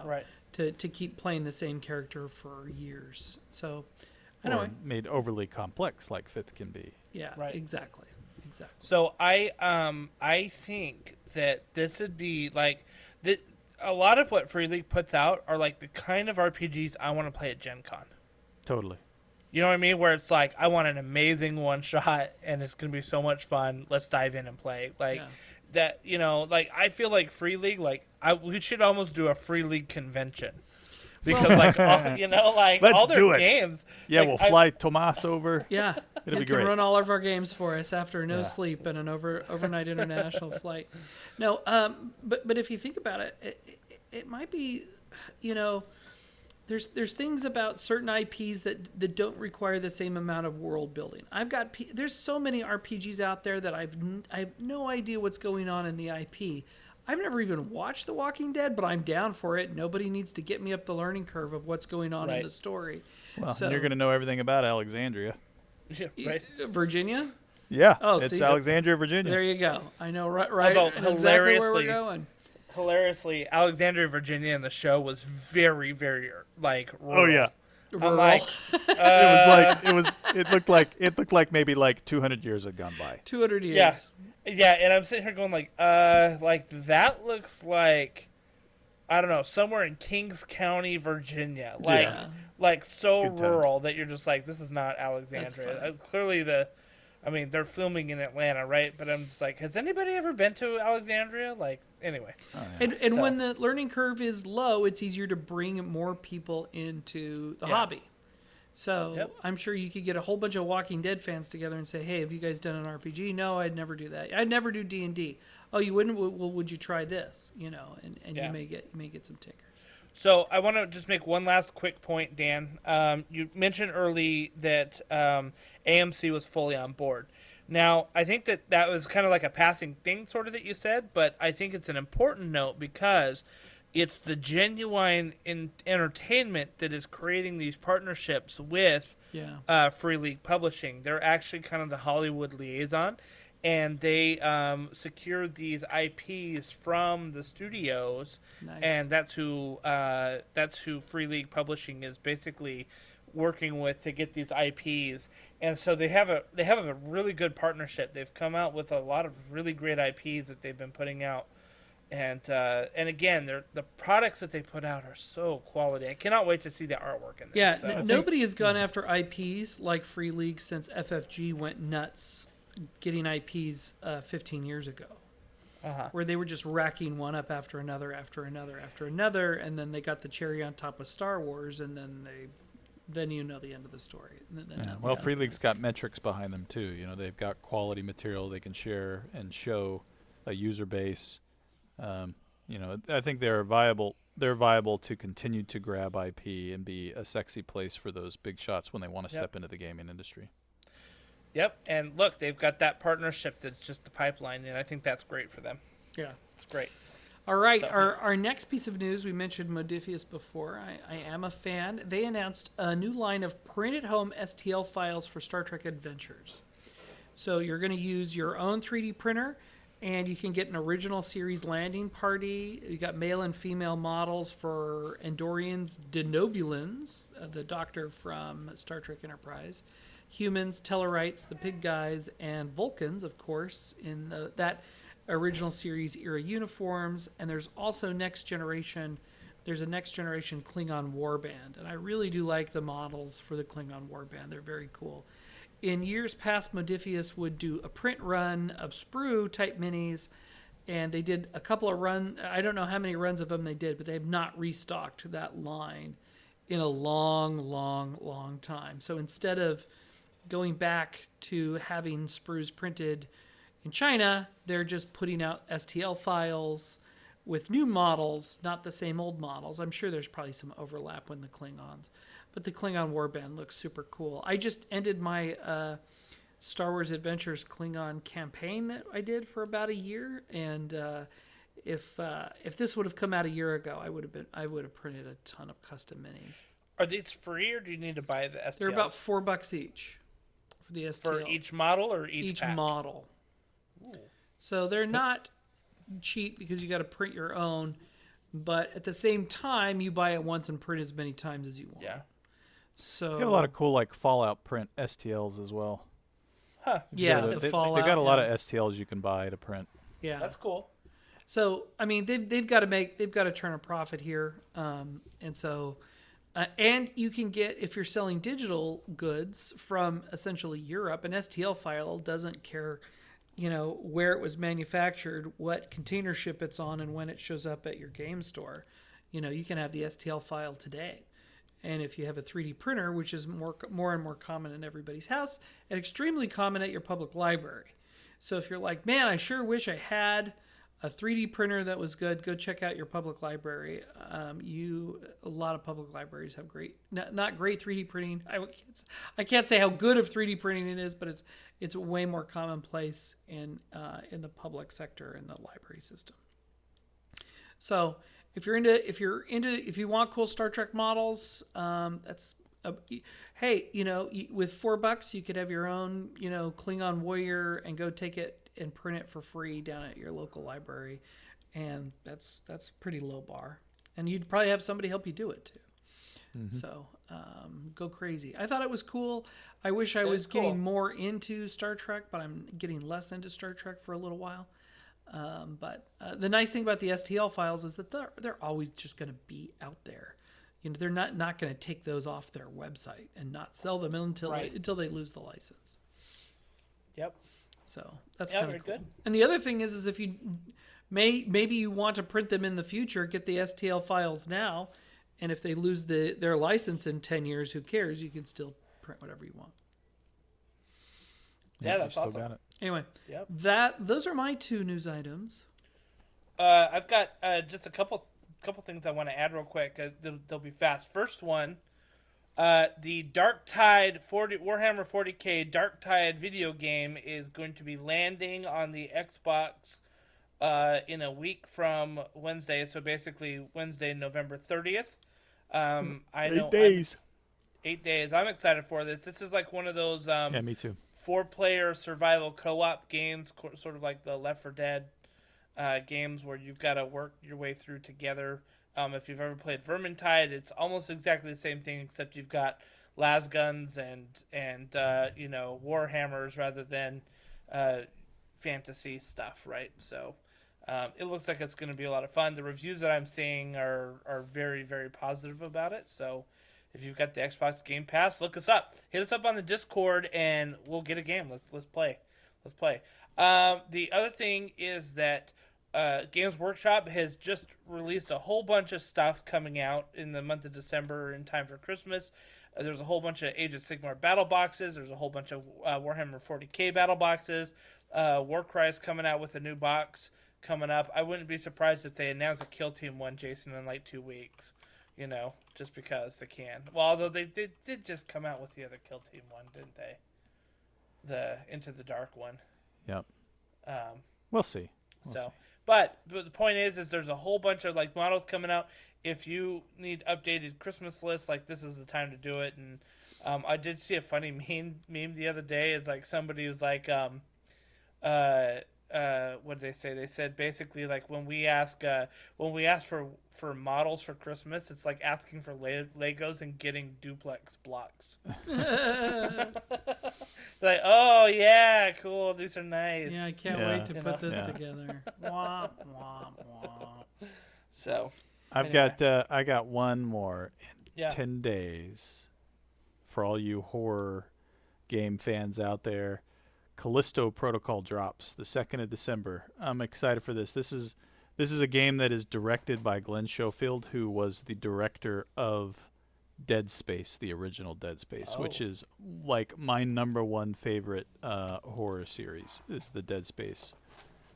Right. To keep playing the same character for years. So Or anyway, made overly complex like 5th can be. yeah, Right. exactly. So I think that this would be like that. A lot of what Free League puts out are like the kind of RPGs I want to play at Gen Con. Totally. You know what I mean? Where it's like, I want an amazing one shot and it's going to be so much fun. Let's dive in and play. Like that, like I feel like Free League, we should almost do a Free League convention. Because Let's all their do it. games. Yeah, like, we'll fly Tomas over. Yeah, It'll be can great. run all of our games for us after no Yeah. sleep and an overnight international flight. No, but if you think about it, it might be, there's things about certain IPs that don't require the same amount of world building. There's so many RPGs out there that I have no idea what's going on in the IP. I've never even watched The Walking Dead, but I'm down for it. Nobody needs to get me up the learning curve of what's going on in the story. Well, So- you're going to know everything about Alexandria. Yeah, right. Virginia? Yeah, Oh, it's see, Alexandria, Virginia. There you go. I know right Although exactly where we're going. Hilariously, Alexandria, Virginia in the show was very, very rural. Oh yeah. I'm Rural. like, It looked like maybe 200 years had gone by. 200 years. yeah, and I'm sitting here going like that looks like, I don't know, somewhere in Kings County, Virginia. Like so Good times. rural that you're just like, this is not Alexandria. funny. Clearly they're filming in Atlanta, right? But I'm just like, has anybody ever been to Alexandria? Anyway. Oh, yeah. And So- when the learning curve is low, it's easier to bring more people into the hobby. So Yep. I'm sure you could get a whole bunch of Walking Dead fans together and say, "Hey, have you guys done an RPG?" "No, I'd never do that. I'd never do D&D." "Oh, you wouldn't? Well, would you try this?" And Yeah. you may get some takers. So I want to just make one last quick point, Dan. You mentioned early that AMC was fully on board. Now, I think that was kind of like a passing thing, sort of, that you said, but I think it's an important note because it's the genuine entertainment that is creating these partnerships with Free League Publishing. They're actually kind of the Hollywood liaison, and they secured these IPs from the studios, Nice. and that's who Free League Publishing is basically working with to get these IPs. And so they have a really good partnership. They've come out with a lot of really great IPs that they've been putting out. And again, the products that they put out are so quality. I cannot wait to see the artwork in there. Yeah, So. nobody has gone after IPs like Free League since FFG went nuts getting IPs 15 years ago. Where they were just racking one up after another, and then they got the cherry on top with Star Wars, and then the end of the story. Well, Free League's got metrics behind them too. They've got quality material they can share and show a user base. I think they're viable. They're viable to continue to grab IP and be a sexy place for those big shots when they want to step into the gaming industry. Yep, and look, they've got that partnership that's just the pipeline, and I think that's great for them. Yeah. It's great. All right, So- our next piece of news, we mentioned Modifius before. I am a fan. They announced a new line of print-at-home STL files for Star Trek Adventures. So you're going to use your own 3D printer, and you can get an original series landing party. You got male and female models for Andorians, Denobulans, the Doctor from Star Trek Enterprise, humans, Tellarites, the Pig Guys, and Vulcans, of course, in that original series era uniforms. And there's also next generation. There's a next generation Klingon warband, and I really do like the models for the Klingon warband. They're very cool. In years past, Modifius would do a print run of sprue type minis, and they did a couple of runs. I don't know how many runs of them they did, but they have not restocked that line in a long time. So instead of going back to having sprues printed in China, they're just putting out STL files with new models, not the same old models. I'm sure there's probably some overlap with the Klingons. But the Klingon warband looks super cool. I just ended my Star Wars Adventures Klingon campaign that I did for about a year, and if this would have come out a year ago, I would have printed a ton of custom minis. Are these free, or do you need to buy the STLs? They're about $4 each for the STL. For each model or each pack? Model. Ooh. So they're not cheap because you got to print your own, but at the same time, you buy it once and print as many times as you want. Yeah. So They have a lot of cool like Fallout print STLs as well. Huh. yeah, They- the they, Fallout. They've got a lot yeah. of STLs you can buy to print. Yeah. That's cool. So I mean, they've got to turn a profit here, and so. And you can get, if you're selling digital goods from essentially Europe, an STL file doesn't care, where it was manufactured, what container ship it's on, and when it shows up at your game store. You can have the STL file today. And if you have a 3D printer, which is more and more common in everybody's house, and extremely common at your public library. So if you're like, man, I sure wish I had a 3D printer that was good, go check out your public library. A lot of public libraries have great, not great 3D printing. I can't say how good of 3D printing it is, but it's way more commonplace in the public sector in the library system. So if you want cool Star Trek models, hey, with $4 you could have your own, Klingon warrior and go take it and print it for free down at your local library, and that's pretty low bar, and you'd probably have somebody help you do it too. Mm-hmm. So go crazy. I thought it was cool. I wish I was getting more into Star Trek, but I'm getting less into Star Trek for a little while. But the nice thing about the STL files is that they're always just going to be out there. They're not going to take those off their website and not sell them until they lose the license. Yep. So that's kind of cool. Good. And the other thing is if you maybe you want to print them in the future, get the STL files now, and if they lose their license in 10 years, who cares? You can still print whatever you want. Yeah, that's still awesome. got it. Anyway, Yep. those are my 2 news items. I've got just a couple things I want to add real quick. They'll be fast. First one, the Dark Tide Warhammer 40K Dark Tide video game is going to be landing on the Xbox in a week from Wednesday. So basically Wednesday, November 30th. I know 8 days. 8 days. I'm excited for this. This is like one of those Yeah, me too. 4-player survival co-op games, sort of like the Left 4 Dead games where you've got to work your way through together. If you've ever played Vermintide, it's almost exactly the same thing, except you've got las guns and war hammers rather than fantasy stuff, right? So it looks like it's going to be a lot of fun. The reviews that I'm seeing are very, very positive about it. So if you've got the Xbox Game Pass, look us up. Hit us up on the Discord, and we'll get a game. Let's play. The other thing is that Games Workshop has just released a whole bunch of stuff coming out in the month of December in time for Christmas. There's a whole bunch of Age of Sigmar battle boxes. There's a whole bunch of Warhammer 40K battle boxes. Warcry's coming out with a new box coming up. I wouldn't be surprised if they announce a Kill Team one, Jason, in like 2 weeks. Just because they can. Well, although they did just come out with the other Kill Team one, didn't they? the Into the Dark one. Yep. Um, We'll see. We'll see. But the point is there's a whole bunch of like models coming out. If you need updated Christmas lists, like this is the time to do it. And I did see a funny meme the other day. It's like somebody was like, what did they say? They said basically like when we ask for models for Christmas, it's like asking for Legos and getting duplex blocks. Like, oh yeah, cool, these are nice. Yeah, I can't wait to put this together. Wah, wah, wah. So I got one more in 10 days for all you horror game fans out there. Callisto Protocol drops the 2nd of December. I'm excited for this. This is a game that is directed by Glenn Schofield, who was the director of Dead Space, the original Dead Space, which is like my number one favorite horror series is the Dead Space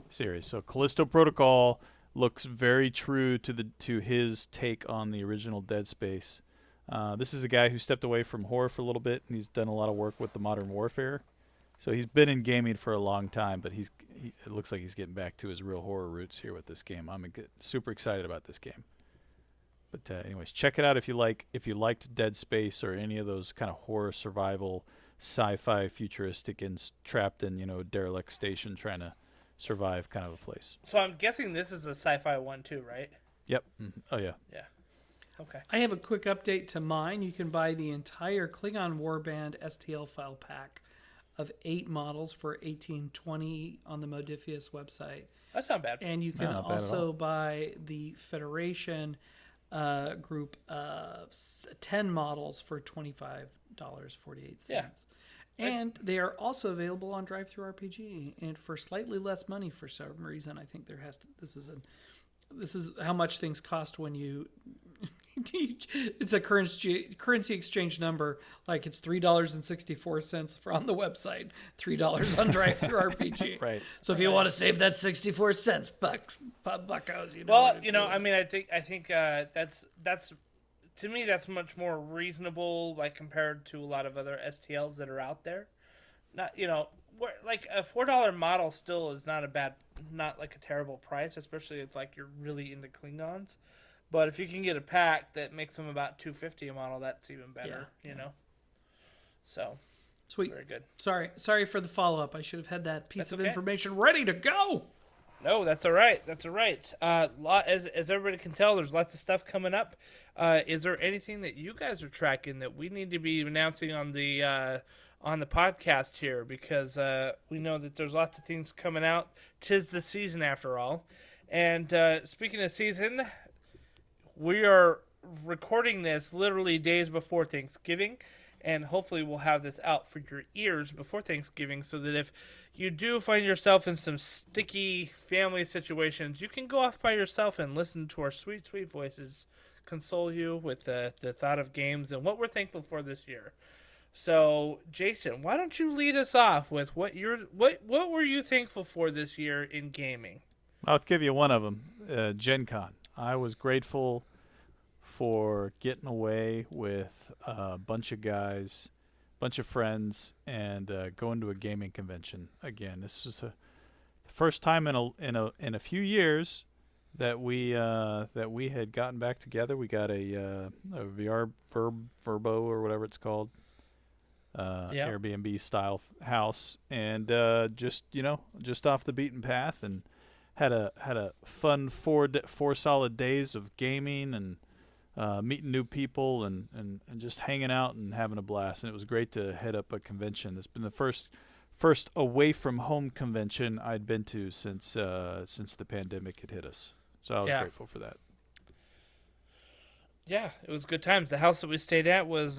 series. So Callisto Protocol looks very true to his take on the original Dead Space. This is a guy who stepped away from horror for a little bit, and he's done a lot of work with the Modern Warfare. So he's been in gaming for a long time, but it looks like he's getting back to his real horror roots here with this game. I'm super excited about this game. But anyways, check it out if you liked Dead Space or any of those kind of horror survival, sci-fi, futuristic, and trapped in a derelict station trying to survive kind of a place. So I'm guessing this is a sci-fi one too, right? Yep. Mm-hmm. Oh yeah. Yeah. Okay. I have a quick update to mine. You can buy the entire Klingon Warband STL file pack of 8 models for $18.20 on the Modifius website. That's not bad. And you can also buy the Federation group 10 models for $25.48. Yeah. And they are also available on DriveThruRPG and for slightly less money for some reason. I think this is how much things cost when you it's a currency exchange number, like it's $3.64 on the website, $3 on DriveThruRPG. Right. So if you want to save that 64 cents, buckos, I mean, I think that's to me that's much more reasonable, like compared to a lot of other STLs that are out there. Not like a $4 model still is not like a terrible price, especially if like you're really into Klingons. But if you can get a pack that makes them about $250 a model, that's even better, So, sweet, very good. Sorry for the follow up. I should have had that piece of information ready to go. No, that's all right. That's all right. As everybody can tell, there's lots of stuff coming up. Is there anything that you guys are tracking that we need to be announcing on the podcast here? Because we know that there's lots of things coming out. 'Tis the season after all. And speaking of season, we are recording this literally days before Thanksgiving, and hopefully we'll have this out for your ears before Thanksgiving so that if you do find yourself in some sticky family situations, you can go off by yourself and listen to our sweet, sweet voices console you with the thought of games and what we're thankful for this year. So, Jason, why don't you lead us off with what were you thankful for this year in gaming? I'll give you one of them, Gen Con. I was grateful for getting away with a bunch of guys, bunch of friends, and going to a gaming convention again. This is the first time in a few years that we had gotten back together. We got a VR Verbo or whatever it's called, Airbnb style house, and just off the beaten path, and had a fun four solid days of gaming and meeting new people and just hanging out and having a blast. And it was great to head up a convention. It's been the first away from home convention I'd been to since the pandemic had hit us. So I was grateful for that. Yeah, it was good times. The house that we stayed at was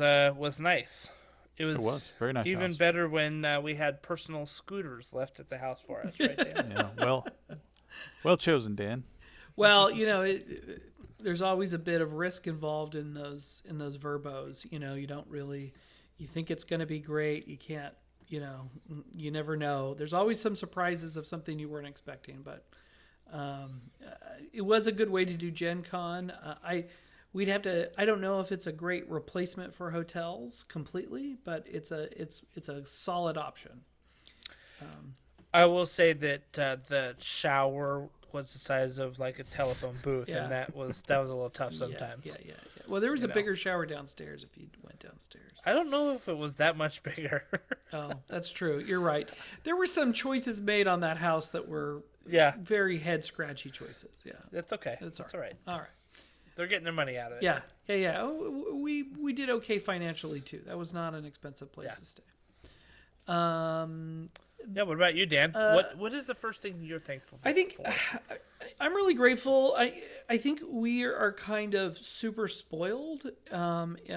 nice. It was very nice. Even house. better when we had personal scooters left at the house for us, right there. Yeah, well chosen, Dan. Well, there's always a bit of risk involved in those verbos. You don't really, you think it's going to be great. You can't, you never know. There's always some surprises of something you weren't expecting, but it was a good way to do Gen Con. I don't know if it's a great replacement for hotels completely, but it's a solid option. I will say that the shower was the size of like a telephone booth, Yeah. and that was a little tough sometimes. Yeah. Well, there was a know. bigger shower downstairs if you went downstairs. I don't know if it was that much bigger. Oh, that's true. You're right. There were some choices made on that house that were Yeah, very head scratchy choices. Yeah. that's okay. That's all right. All right. They're getting their money out of it. Yeah. Oh, we did okay financially too. That was not an expensive place Yeah. to stay. Um, Yeah. What about you, Dan? What is the first thing you're thankful for? I think I'm really grateful. I think we are kind of super spoiled in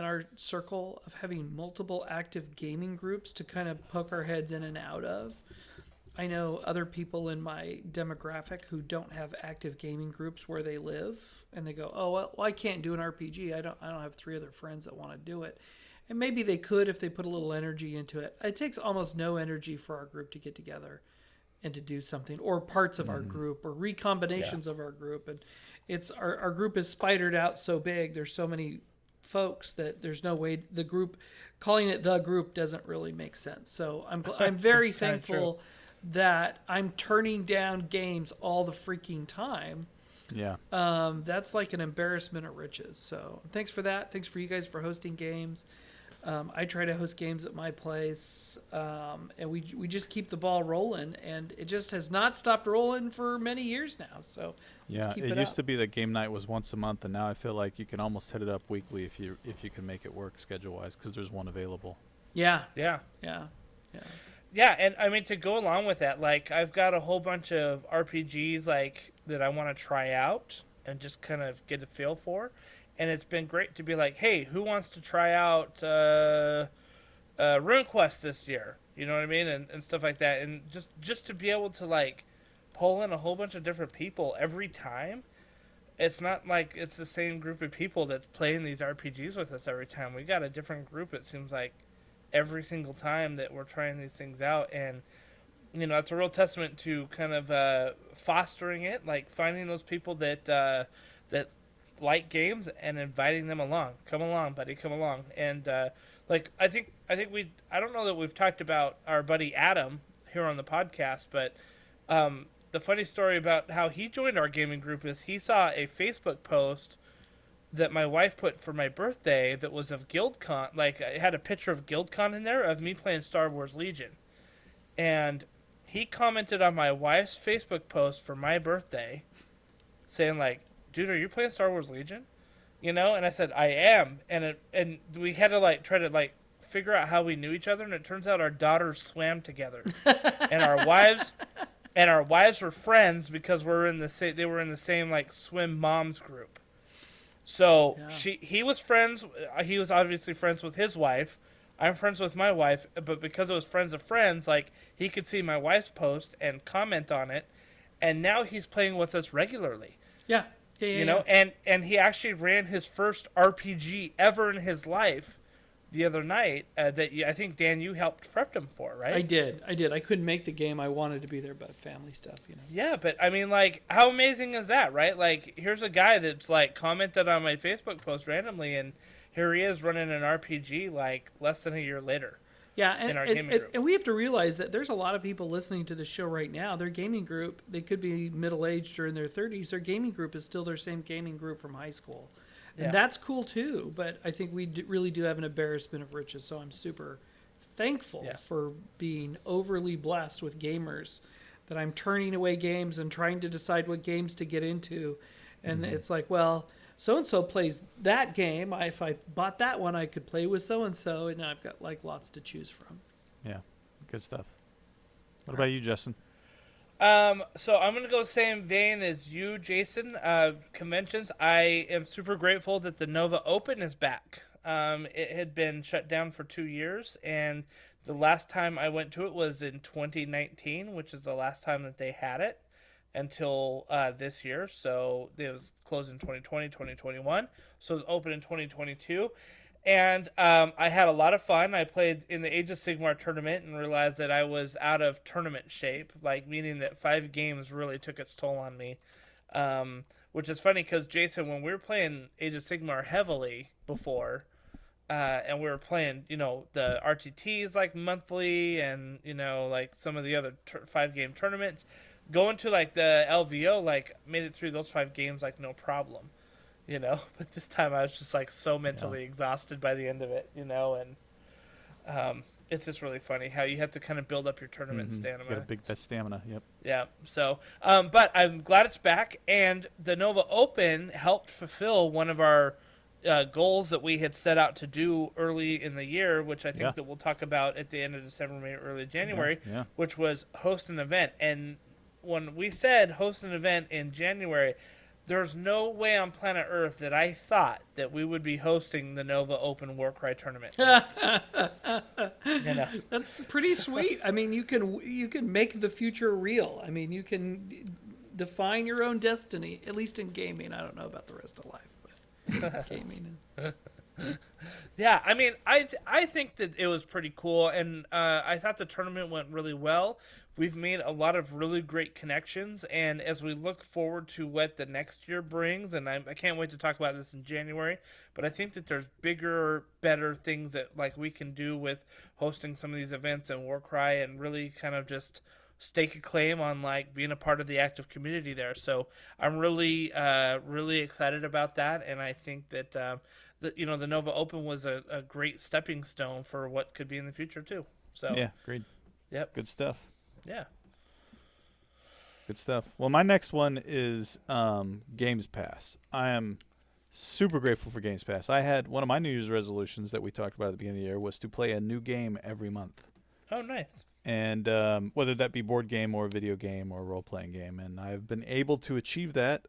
our circle of having multiple active gaming groups to kind of poke our heads in and out of. I know other people in my demographic who don't have active gaming groups where they live, and they go, "Oh well, I can't do an RPG. I don't have 3 other friends that want to do it." And maybe they could if they put a little energy into it. It takes almost no energy for our group to get together and to do something, or parts of our group, or recombinations of our group. And it's our group is spidered out so big. There's so many folks that there's no way the group, calling it the group doesn't really make sense. So I'm very It's kinda thankful that I'm turning down games all the freaking time. Yeah. That's like an embarrassment of riches. So thanks for that. Thanks for you guys for hosting games. I try to host games at my place, and we just keep the ball rolling, and it just has not stopped rolling for many years now. So Yeah, let's keep it it used up. to be that game night was once a month, and now I feel like you can almost hit it up weekly if you can make it work schedule wise, because there's one available. Yeah, Yeah. yeah, yeah. Yeah, and I mean to go along with that, like I've got a whole bunch of RPGs like that I want to try out and just kind of get a feel for, and it's been great to be like, hey, who wants to try out RuneQuest this year? You know what I mean, and stuff like that, and just to be able to like pull in a whole bunch of different people every time. It's not like it's the same group of people that's playing these RPGs with us every time. We got a different group, it seems like, every single time that we're trying these things out, and you know it's a real testament to kind of fostering it, like finding those people that that like games and inviting them along. Come along, buddy, come along. And like I think I don't know that we've talked about our buddy Adam here on the podcast, but the funny story about how he joined our gaming group is he saw a Facebook post that my wife put for my birthday that was of GuildCon. Like, it had a picture of GuildCon in there of me playing Star Wars Legion. And he commented on my wife's Facebook post for my birthday saying, like, dude, are you playing Star Wars Legion? You know? And I said, I am. And we had to, like, try to, like, figure out how we knew each other. And it turns out our daughters swam together. and our wives were friends because they were in the same, like, swim moms group. So Yeah. he was friends. He was obviously friends with his wife. I'm friends with my wife, but because it was friends of friends, like he could see my wife's post and comment on it, and now he's playing with us regularly. Yeah. You know, and he actually ran his first RPG ever in his life the other night. I think Dan, you helped prep him for, right? I did. I couldn't make the game. I wanted to be there, but family stuff, you know. Yeah, but I mean, like, how amazing is that, right? Like, here's a guy that's like commented on my Facebook post randomly, and here he is running an RPG like less than a year later. Yeah, in our gaming group. and we have to realize that there's a lot of people listening to the show right now. Their gaming group, they could be middle-aged or in their 30s. Their gaming group is still their same gaming group from high school. And Yeah. that's cool too, but I think we really do have an embarrassment of riches, so I'm super thankful for being overly blessed with gamers, that I'm turning away games and trying to decide what games to get into. And it's like, well, so-and-so plays that game. If I bought that one, I could play with so-and-so, and I've got like lots to choose from. Yeah, good stuff. What about you, Justin? So I'm going to go the same vein as you, Jason. Conventions. I am super grateful that the Nova Open is back. It had been shut down for 2 years, and the last time I went to it was in 2019, which is the last time that they had it until this year. So it was closed in 2020, 2021. So it was open in 2022. And I had a lot of fun. I played in the Age of Sigmar tournament and realized that I was out of tournament shape, like meaning that 5 games really took its toll on me. Which is funny because, Jason, when we were playing Age of Sigmar heavily before, and we were playing, the RTTs like monthly, and like some of the other 5-game tournaments. Going to like the LVO, like made it through those 5 games like no problem, But this time I was just like so mentally exhausted by the end of it, and it's just really funny how you have to kind of build up your tournament stamina. You got that stamina. Yep. Yeah. So, but I'm glad it's back, and the Nova Open helped fulfill one of our goals that we had set out to do early in the year, which I think that we'll talk about at the end of December, maybe early January, which was host an event. And when we said host an event in January, there's no way on planet Earth that I thought that we would be hosting the Nova Open Warcry tournament. That's pretty sweet. I mean, you can make the future real. I mean, you can define your own destiny, at least in gaming. I don't know about the rest of life, but gaming. Yeah, I mean, I think that it was pretty cool, and I thought the tournament went really well. We've made a lot of really great connections, and as we look forward to what the next year brings, and I can't wait to talk about this in January, but I think that there's bigger, better things that like we can do with hosting some of these events in Warcry, and really kind of just stake a claim on like being a part of the active community there. So I'm really, really excited about that, and I think that the Nova Open was a great stepping stone for what could be in the future too. So yeah, great. Yep. Good stuff. Yeah. Good stuff. Well, my next one is Games Pass. I am super grateful for Games Pass. I had one of my New Year's resolutions that we talked about at the beginning of the year was to play a new game every month. Oh, nice. And whether that be board game or video game or role-playing game. And I've been able to achieve that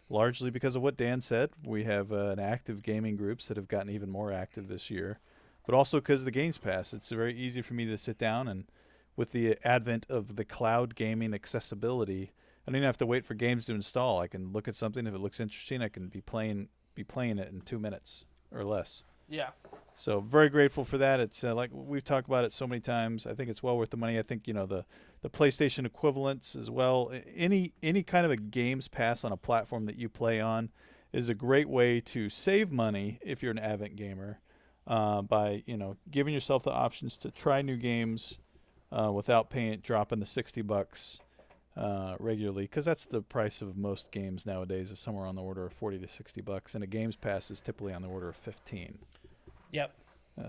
largely because of what Dan said. We have an active gaming groups that have gotten even more active this year. But also because of the Games Pass. It's very easy for me to sit down, and with the advent of the cloud gaming accessibility, I don't even have to wait for games to install. I can look at something. If it looks interesting, I can be playing it in 2 minutes or less. Yeah. So very grateful for that. It's like we've talked about it so many times. I think it's well worth the money. I think the PlayStation equivalents as well. Any kind of a Games Pass on a platform that you play on is a great way to save money if you're an avid gamer by giving yourself the options to try new games without dropping the $60 regularly, because that's the price of most games nowadays, is somewhere on the order of $40 to $60, and a Games Pass is typically on the order of $15. Yep.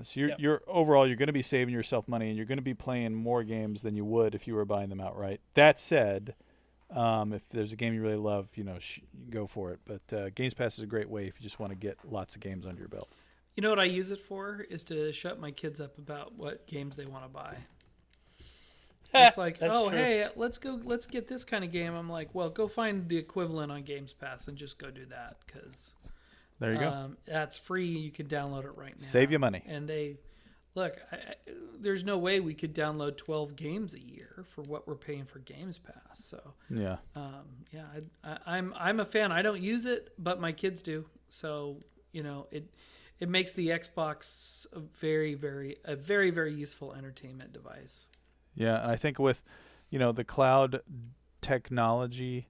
So you're overall you're going to be saving yourself money, and you're going to be playing more games than you would if you were buying them outright. That said, if there's a game you really love, go for it. But Games Pass is a great way if you just want to get lots of games under your belt. You know what I use it for is to shut my kids up about what games they want to buy. It's like, oh, true. Hey, let's get this kind of game. I'm like, well, go find the equivalent on Games Pass and just go do that, because there you go. That's free. You can download it right now. Save you money. And there's no way we could download 12 games a year for what we're paying for Games Pass. So yeah, I'm a fan. I don't use it, but my kids do. So it makes the Xbox a very, very useful entertainment device. Yeah, and I think with, the cloud technology,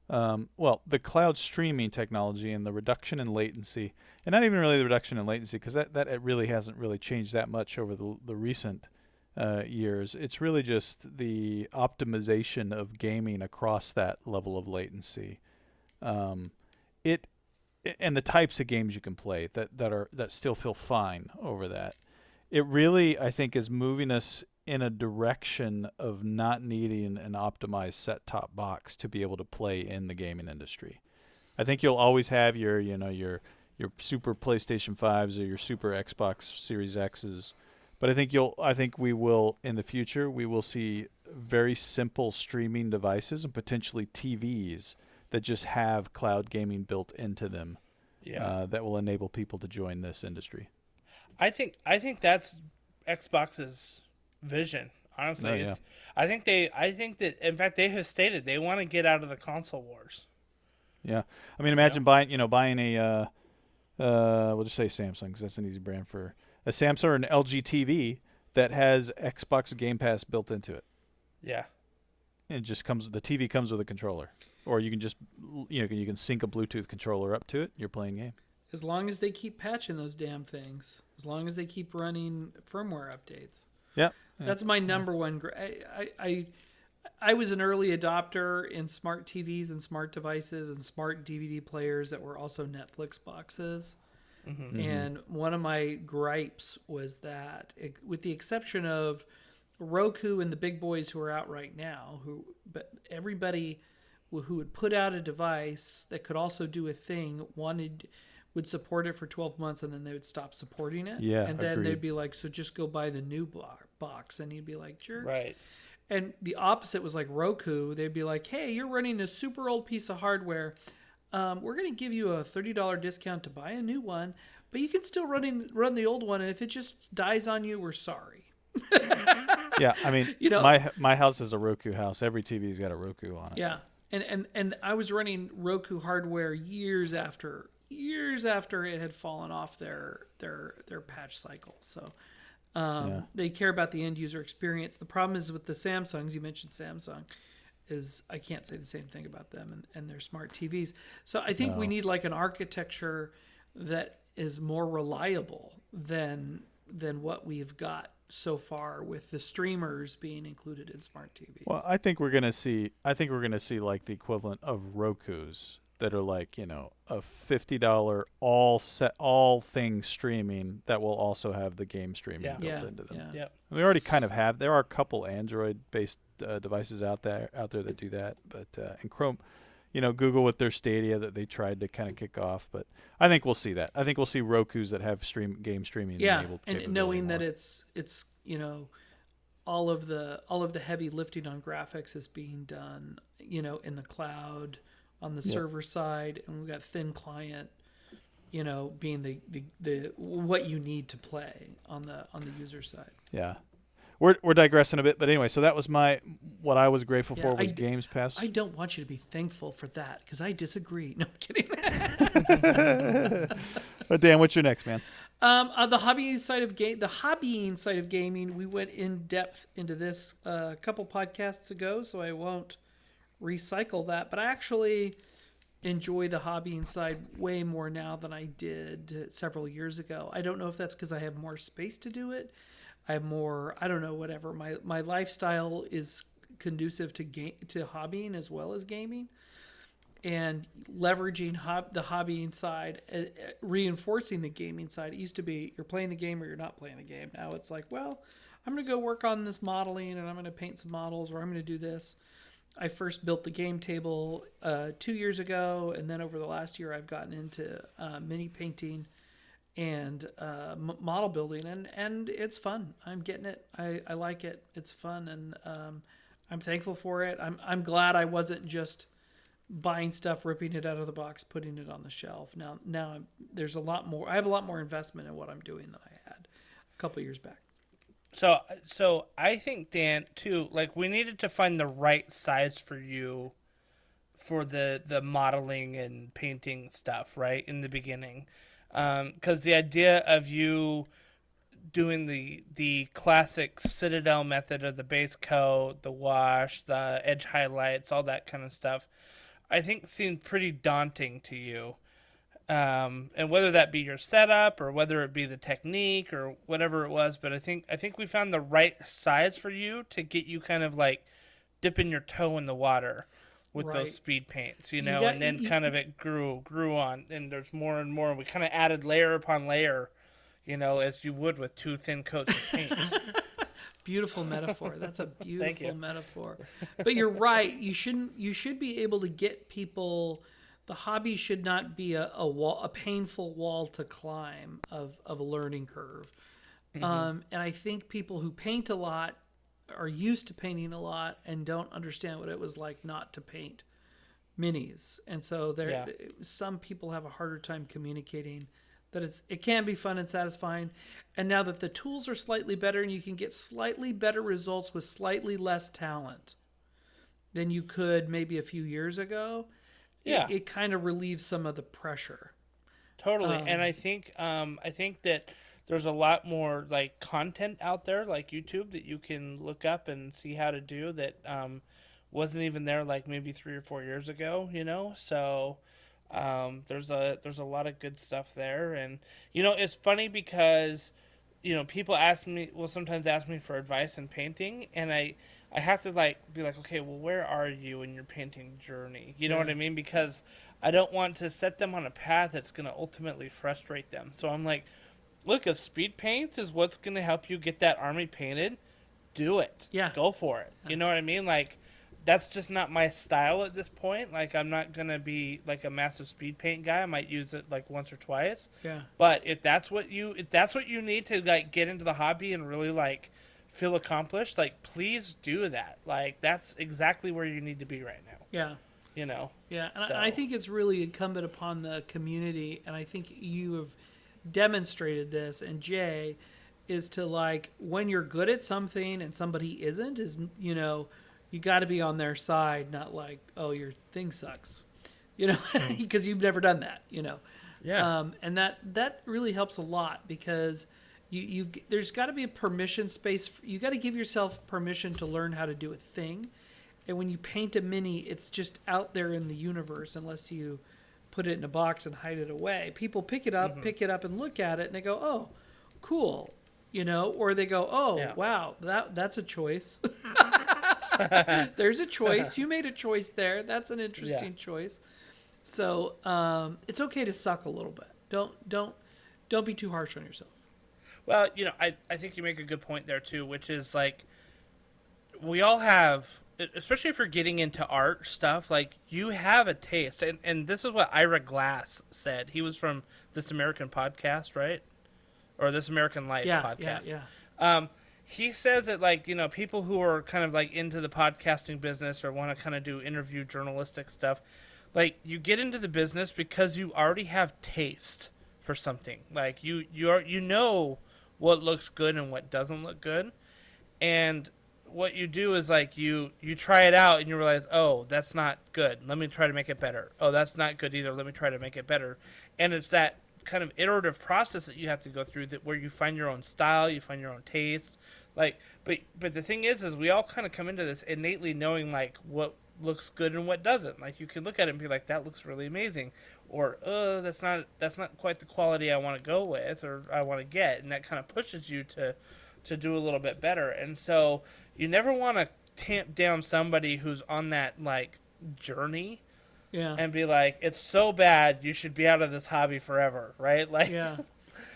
the cloud streaming technology and the reduction in latency, and not even really the reduction in latency, because that it really hasn't really changed that much over the recent years. It's really just the optimization of gaming across that level of latency. And the types of games you can play that still feel fine over that. It really, I think, is moving us in a direction of not needing an optimized set-top box to be able to play in the gaming industry. I think you'll always have your super PlayStation 5s or your super Xbox Series X's, but I think we will in the future we will see very simple streaming devices and potentially TVs that just have cloud gaming built into them. Yeah. That will enable people to join this industry. I think that's Xbox's vision, honestly. Oh, yeah. I think that in fact they have stated they want to get out of the console wars. Yeah, I mean, imagine buying a we'll just say Samsung, because that's an easy brand for a Samsung or an LG TV that has Xbox Game Pass built into it. Yeah, and the TV comes with a controller, or you can just you can sync a Bluetooth controller up to it. You're playing game. As long as they keep patching those damn things, as long as they keep running firmware updates. Yeah. That's my number one. I was an early adopter in smart TVs and smart devices and smart DVD players that were also Netflix boxes. And one of my gripes was that, with the exception of Roku and the big boys who are out right now, but everybody who would put out a device that could also do a thing would support it for 12 months and then they would stop supporting it. Yeah, and then agreed. they'd be like, so just go buy the new box. And you'd be like, jerks. Right. And the opposite was like Roku. They'd be like, hey, you're running this super old piece of hardware. We're going to give you a $30 discount to buy a new one, but you can still run the old one. And if it just dies on you, we're sorry. Yeah, I mean, You know- my house is a Roku house. Every TV's got a Roku on it. Yeah. And I was running Roku hardware years after it had fallen off their patch cycle. So they care about the end user experience. The problem is with the Samsungs, you mentioned Samsung, is I can't say the same thing about them and their smart TVs. So I think we need like an architecture that is more reliable than what we've got so far with the streamers being included in smart TVs. Well, I think we're gonna see like the equivalent of Roku's that are like, you know, a $50 all things streaming that will also have the game streaming built into them. Yeah. Yep. We already kind of have. There are a couple Android-based devices out there that do that, but and Chrome, you know, Google with their Stadia that they tried to kind of kick off. But I think we'll see that. I think we'll see Roku's that have game streaming enabled. And knowing that it's you know, all of the heavy lifting on graphics is being done, you know, in the cloud on the server side, and we've got thin client, you know, being the what you need to play on the user side. Yeah. We're digressing a bit, but anyway, so that was what I was grateful for was Games Pass. I don't want you to be thankful for that because I disagree. No, I'm kidding. But Dan, what's your next, man? On the hobbying side of gaming, we went in depth into this a couple podcasts ago, so I won't recycle that. But I actually enjoy the hobbying side way more now than I did several years ago. I don't know if that's because I have more space to do it. I have more, I don't know, whatever. My lifestyle is conducive to hobbying as well as gaming, and leveraging the hobbying side, reinforcing the gaming side. It used to be you're playing the game or you're not playing the game. Now it's like, well, I'm going to go work on this modeling and I'm going to paint some models or I'm going to do this. I first built the game table 2 years ago, and then over the last year I've gotten into mini painting and model building, and it's fun. I'm getting it. I like it. It's fun, and I'm thankful for it. I'm glad I wasn't just buying stuff, ripping it out of the box, putting it on the shelf. Now there's a lot more. I have a lot more investment in what I'm doing than I had a couple years back. So I think, Dan, too, like we needed to find the right size for you for the modeling and painting stuff, right, in the beginning. Because the idea of you doing the classic Citadel method of the base coat, the wash, the edge highlights, all that kind of stuff, I think seemed pretty daunting to you. And whether that be your setup or whether it be the technique or whatever it was, but I think we found the right size for you to get you kind of like dipping your toe in the water with those speed paints, you know, and then kind of it grew on, and there's more and more. We kind of added layer upon layer, you know, as you would with 2 thin coats of paint. Beautiful metaphor. That's a beautiful metaphor. But you're right. You should be able to get people. The hobby should not be a painful wall to climb of a learning curve. And I think people who paint a lot are used to painting a lot and don't understand what it was like not to paint minis. And so some people have a harder time communicating that it can be fun and satisfying. And now that the tools are slightly better and you can get slightly better results with slightly less talent than you could maybe a few years ago, it kind of relieves some of the pressure. Totally. And I think that there's a lot more like content out there, like YouTube, that you can look up and see how to do that wasn't even there like maybe 3 or 4 years ago, you know? So There's a lot of good stuff there, and it's funny because people will sometimes ask me for advice in painting, and I have to be like, okay, well, where are you in your painting journey? You know what I mean? Because I don't want to set them on a path that's going to ultimately frustrate them. So I'm like, look, if speed paint is what's going to help you get that army painted, do it. Yeah. Go for it. You know what I mean? Like, that's just not my style at this point. Like, I'm not going to be like a massive speed paint guy. I might use it like once or twice. Yeah. But if that's what you need to like get into the hobby and really like feel accomplished, like, please do that. Like, that's exactly where you need to be right now. Yeah. Yeah, and So. I think it's really incumbent upon the community, and I think you have demonstrated this, and Jay, is to like, when you're good at something and somebody isn't, is, you got to be on their side, not like, oh, your thing sucks, because you've never done that, Yeah. and that really helps a lot, because there's got to be a permission space. You got to give yourself permission to learn how to do a thing. And when you paint a mini, it's just out there in the universe unless you put it in a box and hide it away. People pick it up and look at it, and they go, oh, cool, or they go, oh, wow, that's a choice. There's a choice. You made a choice there. That's an interesting choice. So it's okay to suck a little bit. Don't be too harsh on yourself. Well, I think you make a good point there too, which is like, we all have, especially if you're getting into art stuff, like, you have a taste. And this is what Ira Glass said. He was from This American Podcast, right? Or This American Life podcast. Yeah. He says that, like, people who are kind of like into the podcasting business or want to kind of do interview journalistic stuff, like, you get into the business because you already have taste for something. Like, you know what looks good and what doesn't look good. And what you do is, like, you try it out and you realize, oh, that's not good. Let me try to make it better. Oh, that's not good either. Let me try to make it better. And it's that kind of iterative process that you have to go through, that where you find your own style, you find your own taste. Like, but the thing is we all kind of come into this innately knowing, like, what looks good and what doesn't. Like, you can look at it and be like, that looks really amazing, or that's not quite the quality I want to go with or I want to get, and that kind of pushes you to do a little bit better. And so you never want to tamp down somebody who's on that, like, journey, and be like, it's so bad you should be out of this hobby forever, right? Like,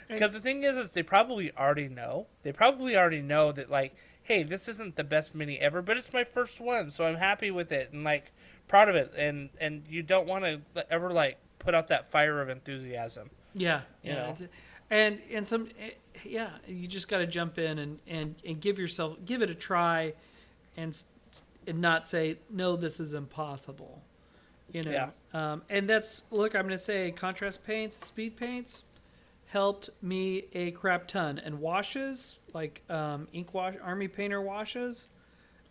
because the thing is they probably already know. They probably already know that, like, hey, this isn't the best mini ever, but it's my first one, so I'm happy with it and, like, proud of it. And you don't want to ever, like, put out that fire of enthusiasm. Yeah. You know? And some, you just got to jump in and give it a try, and not say, no, this is impossible. And that's, look, I'm going to say contrast paints, speed paints helped me a crap ton, and washes, like ink wash, army painter washes,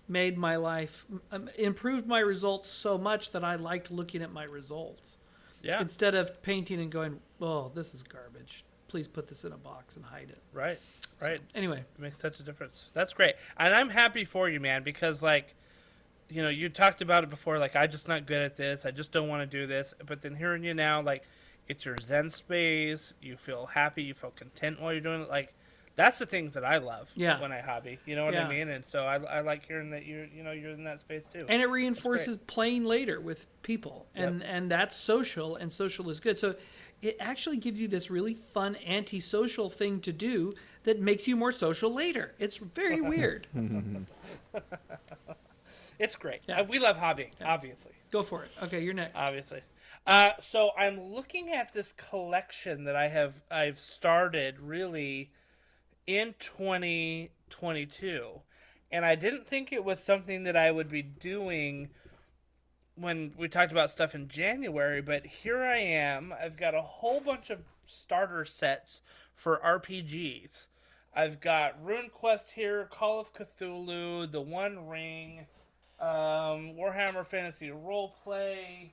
made my life, improved my results so much that I liked looking at my results. Yeah. Instead of painting and going, oh, this is garbage. Please put this in a box and hide it. Right. So, anyway. It makes such a difference. That's great. And I'm happy for you, man, because, like, you talked about it before, like, I'm just not good at this. I just don't want to do this. But then hearing you now, like, it's your Zen space. You feel happy. You feel content while you're doing it. Like, that's the things that I love when I hobby. You know what I mean? And so I like hearing that you're in that space too. And it reinforces playing later with people. And that's social, and social is good. So it actually gives you this really fun antisocial thing to do that makes you more social later. It's very weird. It's great. We love hobbying, obviously. Go for it. Okay, you're next. Obviously. So I'm looking at this collection that I've started really in 2022, and I didn't think it was something that I would be doing when we talked about stuff in January, but here I am. I've got a whole bunch of starter sets for RPGs. I've got RuneQuest here, Call of Cthulhu, The One Ring, Warhammer Fantasy Roleplay.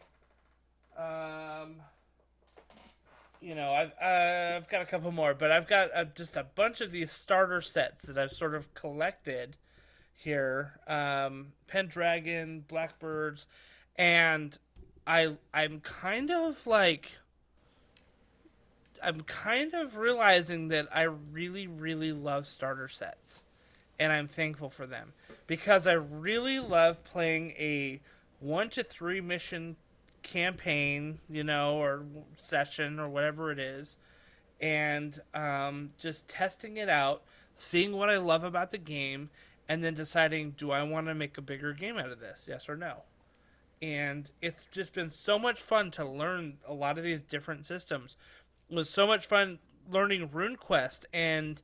I've got a couple more, but I've got just a bunch of these starter sets that I've sort of collected here. Pendragon, Blackbirds, and I'm kind of like I'm kind of realizing that I really, really love starter sets, and I'm thankful for them because I really love playing a 1 to 3 mission campaign, or session or whatever it is, and just testing it out, seeing what I love about the game, and then deciding, do I want to make a bigger game out of this? Yes or no? And it's just been so much fun to learn a lot of these different systems. It was so much fun learning RuneQuest, and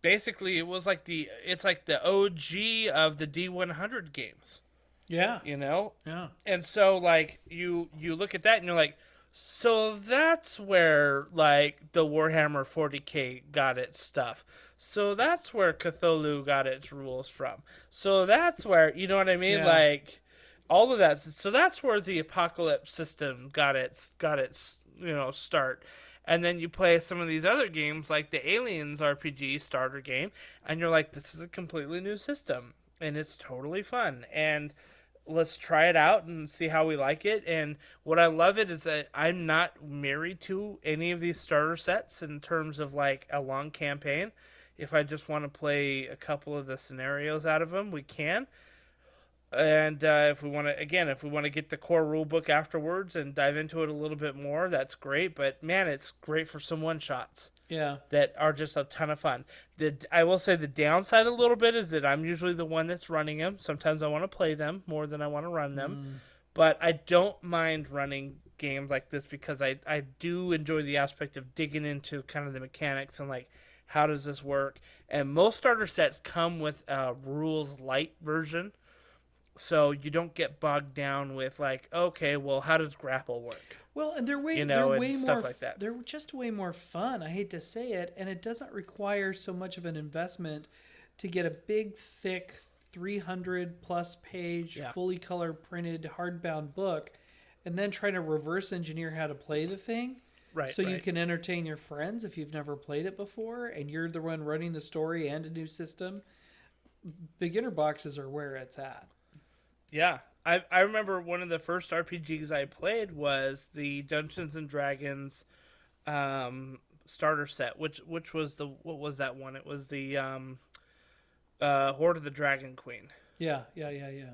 basically it's like the OG of the D100 games, Yeah. you know? Yeah. And so like you look at that and you're like, so that's where like the Warhammer 40K got its stuff. So that's where Cthulhu got its rules from. So that's where, you know what I mean? Yeah. Like all of that. So that's where the Apocalypse system got its start. And then you play some of these other games like the Aliens RPG starter game, and you're like, this is a completely new system, and it's totally fun. And let's try it out and see how we like it. And what I love it is that I'm not married to any of these starter sets in terms of like a long campaign. If I just want to play a couple of the scenarios out of them, we can. And if we want to get the core rule book afterwards and dive into it a little bit more, that's great. But man, it's great for some one shots. Yeah. That are just a ton of fun. I will say the downside a little bit is that I'm usually the one that's running them. Sometimes I want to play them more than I want to run them. But I don't mind running games like this because I do enjoy the aspect of digging into kind of the mechanics and like, how does this work? And most starter sets come with a rules light version. So you don't get bogged down with like, okay, well, how does grapple work? Well, and they're way and stuff more like that. They're just way more fun. I hate to say it, and it doesn't require so much of an investment to get a big, thick, 300+ page, fully color printed, hardbound book, and then try to reverse engineer how to play the thing. Right. So you can entertain your friends if you've never played it before, and you're the one running the story and a new system. Beginner boxes are where it's at. Yeah, I remember one of the first RPGs I played was the Dungeons and Dragons starter set, which was what was that one? It was the Horde of the Dragon Queen. Yeah.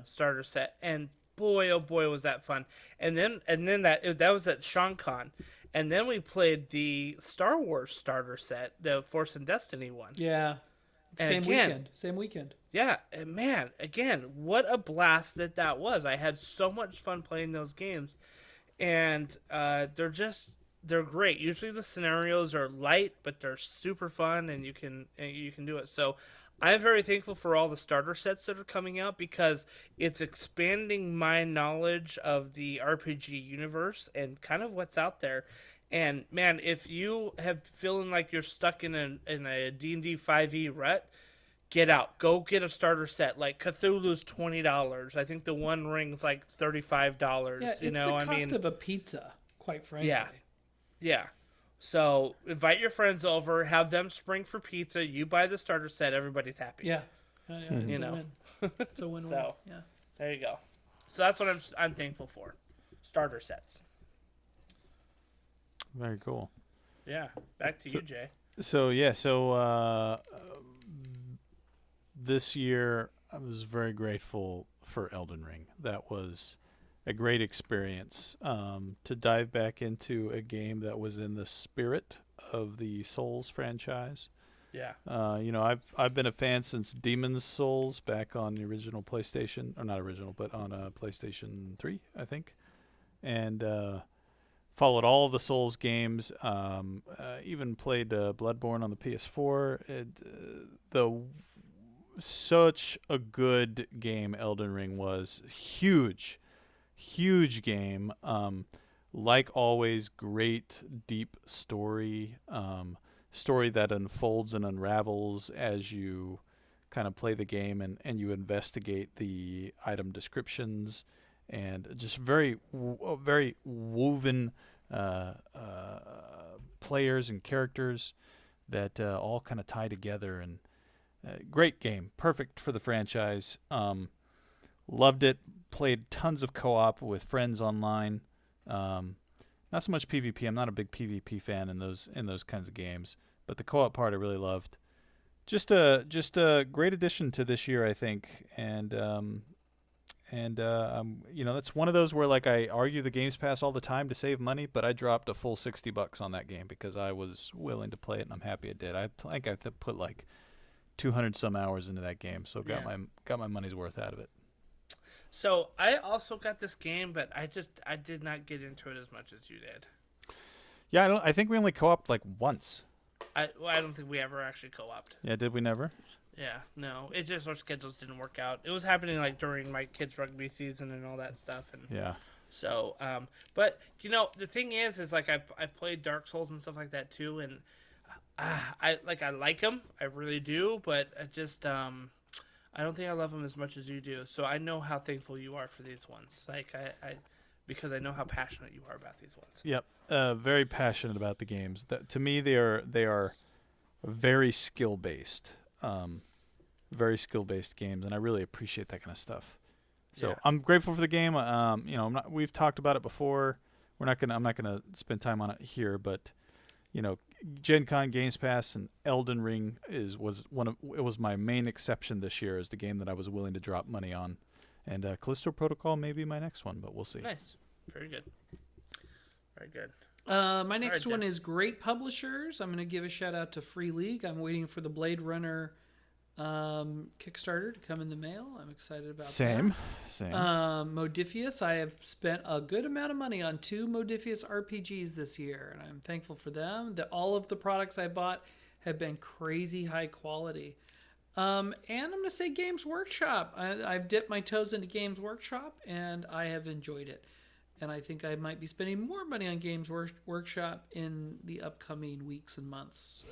Starter set, and boy, oh boy, was that fun! And then that was at SeanCon, and then we played the Star Wars starter set, the Force and Destiny one. Yeah. And Same weekend. Yeah, and man, again, what a blast that was. I had so much fun playing those games, and they're great. Usually the scenarios are light, but they're super fun, and you can do it. So I'm very thankful for all the starter sets that are coming out because it's expanding my knowledge of the RPG universe and kind of what's out there. And man, if you have feeling like you're stuck in a D&D 5e rut, get out. Go get a starter set. Like Cthulhu's $20. I think the One Ring's like $35. Yeah, it's the cost of a pizza, quite frankly. Yeah. So invite your friends over, have them spring for pizza. You buy the starter set. Everybody's happy. Yeah. It's a win. It's a win-win. So yeah. There you go. So that's what I'm thankful for. Starter sets. Very cool. Yeah. Back to you, Jay. So this year I was very grateful for Elden Ring. That was a great experience to dive back into a game that was in the spirit of the Souls franchise. Yeah. I've been a fan since Demon's Souls back on the original PlayStation, or not original, but on PlayStation 3, I think, and followed all of the Souls games. Even played Bloodborne on the PS4. Such a good game Elden Ring was. Huge game. Like always, great deep story. Story that unfolds and unravels as you kind of play the game and you investigate the item descriptions, and just very woven players and characters that all kind of tie together. And great game, perfect for the franchise. Loved it. Played tons of co-op with friends online. Not so much PvP. I'm not a big PvP fan in those kinds of games, but the co-op part I really loved. Just a great addition to this year, I think, and that's one of those where like I argue the Games Pass all the time to save money, but I dropped a full $60 on that game because I was willing to play it, and I'm happy I did. I think I put like 200 some hours into that game, so got my money's worth out of it. So I also got this game, but I did not get into it as much as you did. Yeah, I think we only co-opted like once. I don't think we ever actually co-opted. Yeah, did we never? Yeah, no. It just, our schedules didn't work out. It was happening like during my kids' rugby season and all that stuff. And yeah. So, but the thing is like I played Dark Souls and stuff like that too, and I like them, I really do, but I just I don't think I love them as much as you do. So I know how thankful you are for these ones. Like because I know how passionate you are about these ones. Yep, very passionate about the games. To me, they are very skill based, games, and I really appreciate that kind of stuff. So yeah. I'm grateful for the game. We've talked about it before. I'm not gonna spend time on it here, but Gen Con, Games Pass, and Elden Ring was my main exception this year as the game that I was willing to drop money on. And Callisto Protocol may be my next one, but we'll see. Nice. Very good. Very good. My next one is great publishers. I'm going to give a shout out to Free League. I'm waiting for the Blade Runner Kickstarter to come in the mail. I'm excited about that. Same. Modifius. I have spent a good amount of money on 2 Modifius RPGs this year, and I'm thankful for them. All of the products I bought have been crazy high quality. And I'm going to say Games Workshop. I've dipped my toes into Games Workshop, and I have enjoyed it. And I think I might be spending more money on Games Workshop in the upcoming weeks and months.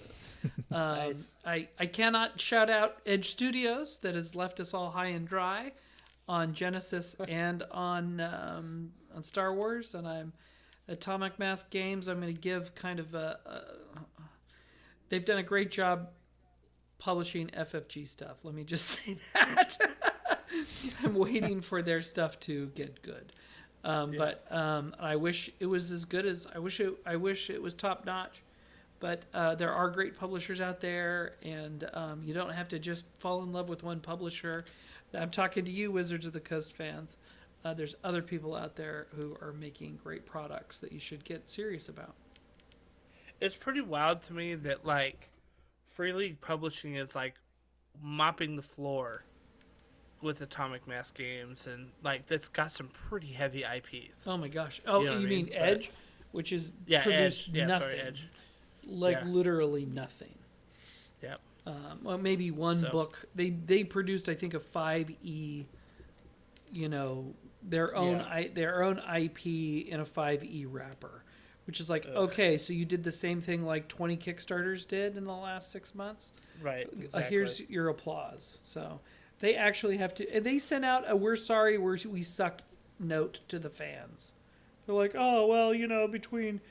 Nice. I cannot shout out Edge Studios that has left us all high and dry on Genesis and on Star Wars. And I'm Atomic Mass Games. I'm going to give kind of they've done a great job publishing FFG stuff. Let me just say that. I'm waiting for their stuff to get good. But I wish it was as good as I wish it was top notch. But there are great publishers out there, and you don't have to just fall in love with one publisher. I'm talking to you, Wizards of the Coast fans. There's other people out there who are making great products that you should get serious about. It's pretty wild to me that like Free League Publishing is like mopping the floor with Atomic Mass Games, and like that's got some pretty heavy IPs. Oh my gosh! Oh, you mean Edge, which is produced Edge. Yeah, nothing, sorry, Edge. Literally nothing. Yep. Well, maybe one book. They produced, I think, a 5e. Their own IP in a 5e wrapper, which is like okay, so you did the same thing like 20 Kickstarters did in the last 6 months. Right. Exactly. Here's your applause. So. They actually have to. They sent out a "We're sorry, we suck" note to the fans. They're like, "Oh well, between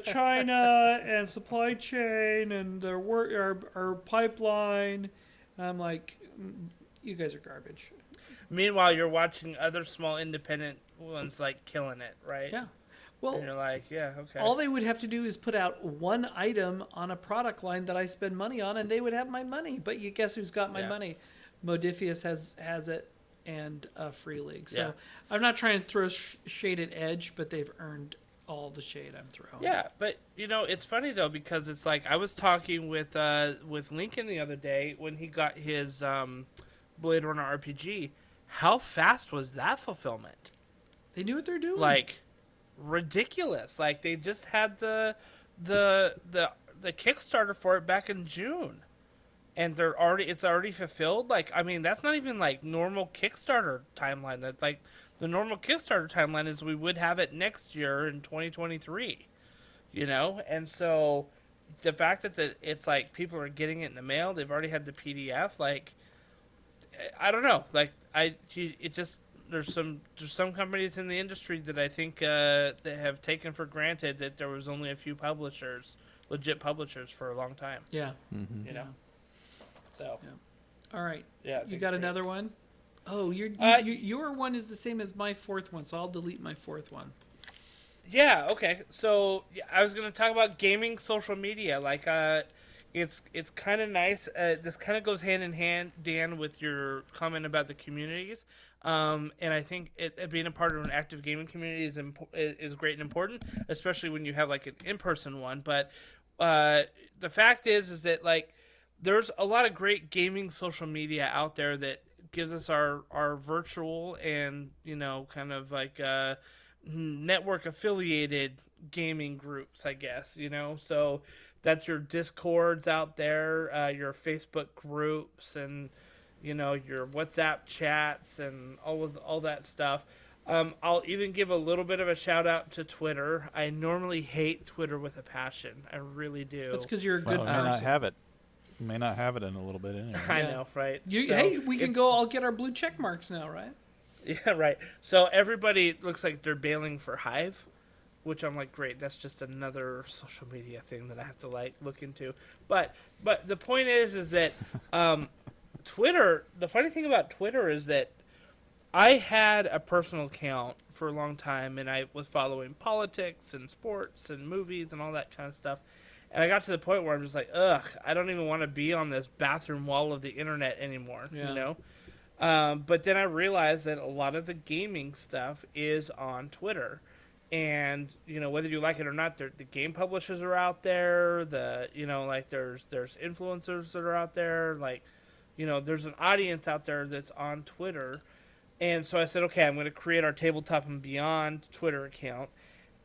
China and supply chain and their our pipeline," I'm like, "You guys are garbage." Meanwhile, you're watching other small independent ones like killing it, right? Yeah. Well, and you're like, yeah, okay. All they would have to do is put out one item on a product line that I spend money on, and they would have my money. But you guess who's got my money? Modifius has it, and Free League. So I'm not trying to throw shade at Edge, but they've earned all the shade I'm throwing. Yeah, but it's funny though, because it's like I was talking with Lincoln the other day when he got his Blade Runner RPG. How fast was that fulfillment? They knew what they're doing. Like ridiculous. Like they just had the Kickstarter for it back in June. And it's already fulfilled. Like, I mean, that's not even like normal Kickstarter timeline. That like the normal Kickstarter timeline is we would have it next year in 2023, And so the fact that it's like people are getting it in the mail, they've already had the PDF. Like, I don't know. Like, there's some companies in the industry that I think that have taken for granted that there was only a few legit publishers for a long time. Yeah. Mm-hmm. So, all right. Yeah, you got another one? Oh, your one is the same as my fourth one, so I'll delete my fourth one. Yeah, okay. So yeah, I was gonna talk about gaming social media. Like, it's kind of nice. This kind of goes hand in hand, Dan, with your comment about the communities. And I think it being a part of an active gaming community is great and important, especially when you have like an in-person one. But the fact is that like there's a lot of great gaming social media out there that gives us our virtual and kind of like network affiliated gaming groups, I guess, so that's your discords out there, your Facebook groups, and your WhatsApp chats and all that stuff. I'll even give a little bit of a shout out to Twitter. I normally hate Twitter with a passion. I really do. That's because you're a good Well, person. may not have it. May not have it in a little bit anyway. I know, right? Hey, we can go all get our blue check marks now, right? Yeah, right. So everybody looks like they're bailing for Hive, which I'm like, great. That's just another social media thing that I have to like look into. But the point is that Twitter. The funny thing about Twitter is that I had a personal account for a long time, and I was following politics and sports and movies and all that kind of stuff. And I got to the point where I'm just like, ugh, I don't even want to be on this bathroom wall of the internet anymore. Yeah. But then I realized that a lot of the gaming stuff is on Twitter, and whether you like it or not, the game publishers are out there. Like there's influencers that are out there. Like, there's an audience out there that's on Twitter, and so I said, okay, I'm going to create our Tabletop and Beyond Twitter account,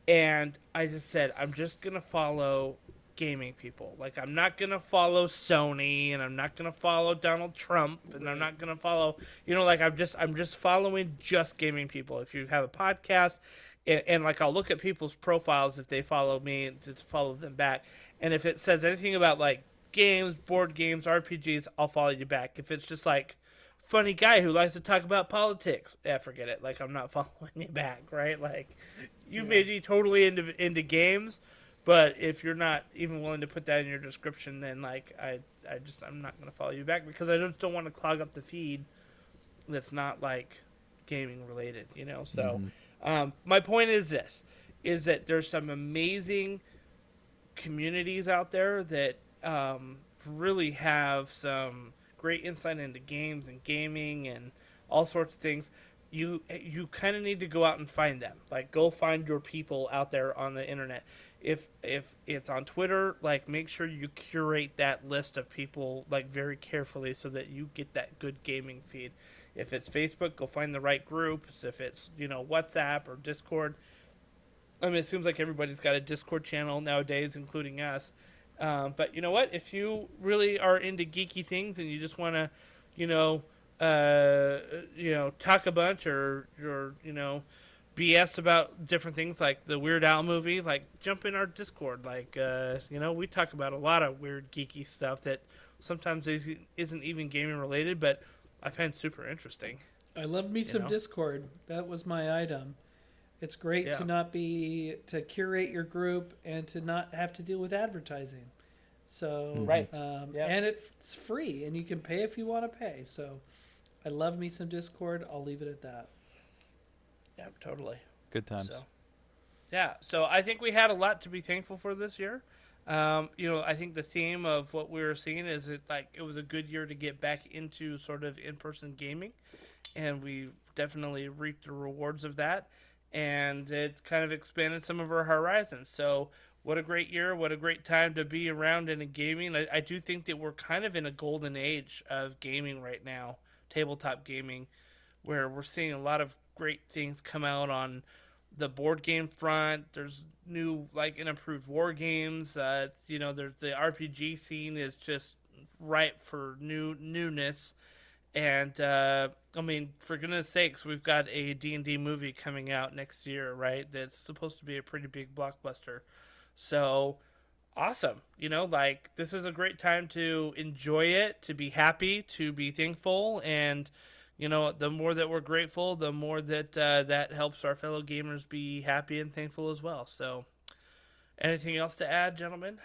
and I just said I'm just going to follow gaming people. Like, I'm not gonna follow Sony, and I'm not gonna follow Donald Trump, and I'm not gonna follow like I'm just following just gaming people. If you have a podcast, and like I'll look at people's profiles if they follow me to follow them back, and if it says anything about like games, board games, RPGs, I'll follow you back. If it's just like funny guy who likes to talk about politics, forget it. Like, I'm not following you back, right? Like, you may be totally into games, but if you're not even willing to put that in your description, then like I'm not gonna follow you back, because I just don't want to clog up the feed that's not like gaming related, So my point is that there's some amazing communities out there that really have some great insight into games and gaming and all sorts of things. You kind of need to go out and find them. Like, go find your people out there on the internet. If it's on Twitter, like, make sure you curate that list of people like very carefully so that you get that good gaming feed. If it's Facebook, go find the right groups. If it's WhatsApp or Discord, I mean, it seems like everybody's got a Discord channel nowadays, including us. But you know what? If you really are into geeky things and you just want to, talk a bunch or BS about different things like the Weird Al movie, like, jump in our Discord. Like, we talk about a lot of weird geeky stuff that sometimes isn't even gaming related, but I find super interesting. I love me some Discord. That was my item. It's great to curate your group and to not have to deal with advertising. So right, and it's free, and you can pay if you want to pay. So I love me some Discord. I'll leave it at that. Yeah, totally. Good times. So I think we had a lot to be thankful for this year. I think the theme of what we were seeing is it was a good year to get back into sort of in-person gaming, and we definitely reaped the rewards of that. And it kind of expanded some of our horizons. So what a great year. What a great time to be around in gaming. I do think that we're kind of in a golden age of gaming right now, tabletop gaming, where we're seeing a lot of great things come out on the board game front. There's new, like, and improved war games. There's the RPG scene is just ripe for newness. And I mean, for goodness sakes, we've got a D&D movie coming out next year, right? That's supposed to be a pretty big blockbuster. So awesome. This is a great time to enjoy it, to be happy, to be thankful, and the more that we're grateful, the more that that helps our fellow gamers be happy and thankful as well. So, anything else to add, gentlemen?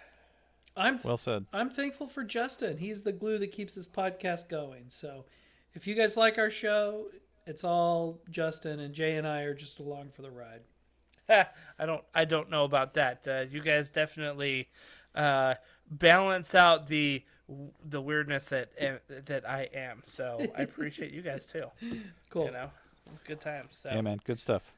Well said. I'm thankful for Justin. He's the glue that keeps this podcast going. So if you guys like our show, it's all Justin, and Jay and I are just along for the ride. I don't know about that. You guys definitely balance out the weirdness that I am. So I appreciate you guys too. Cool. You know, good times. So. Yeah, man, good stuff.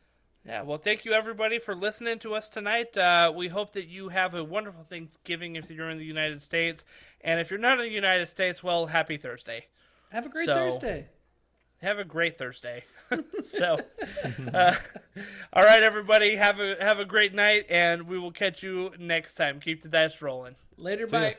Yeah, well, thank you everybody for listening to us tonight. We hope that you have a wonderful Thanksgiving if you're in the United States, and if you're not in the United States, well, happy Thursday. Have a great Thursday. Have a great Thursday. So, all right, everybody, have a great night, and we will catch you next time. Keep the dice rolling. Later, See ya. bye.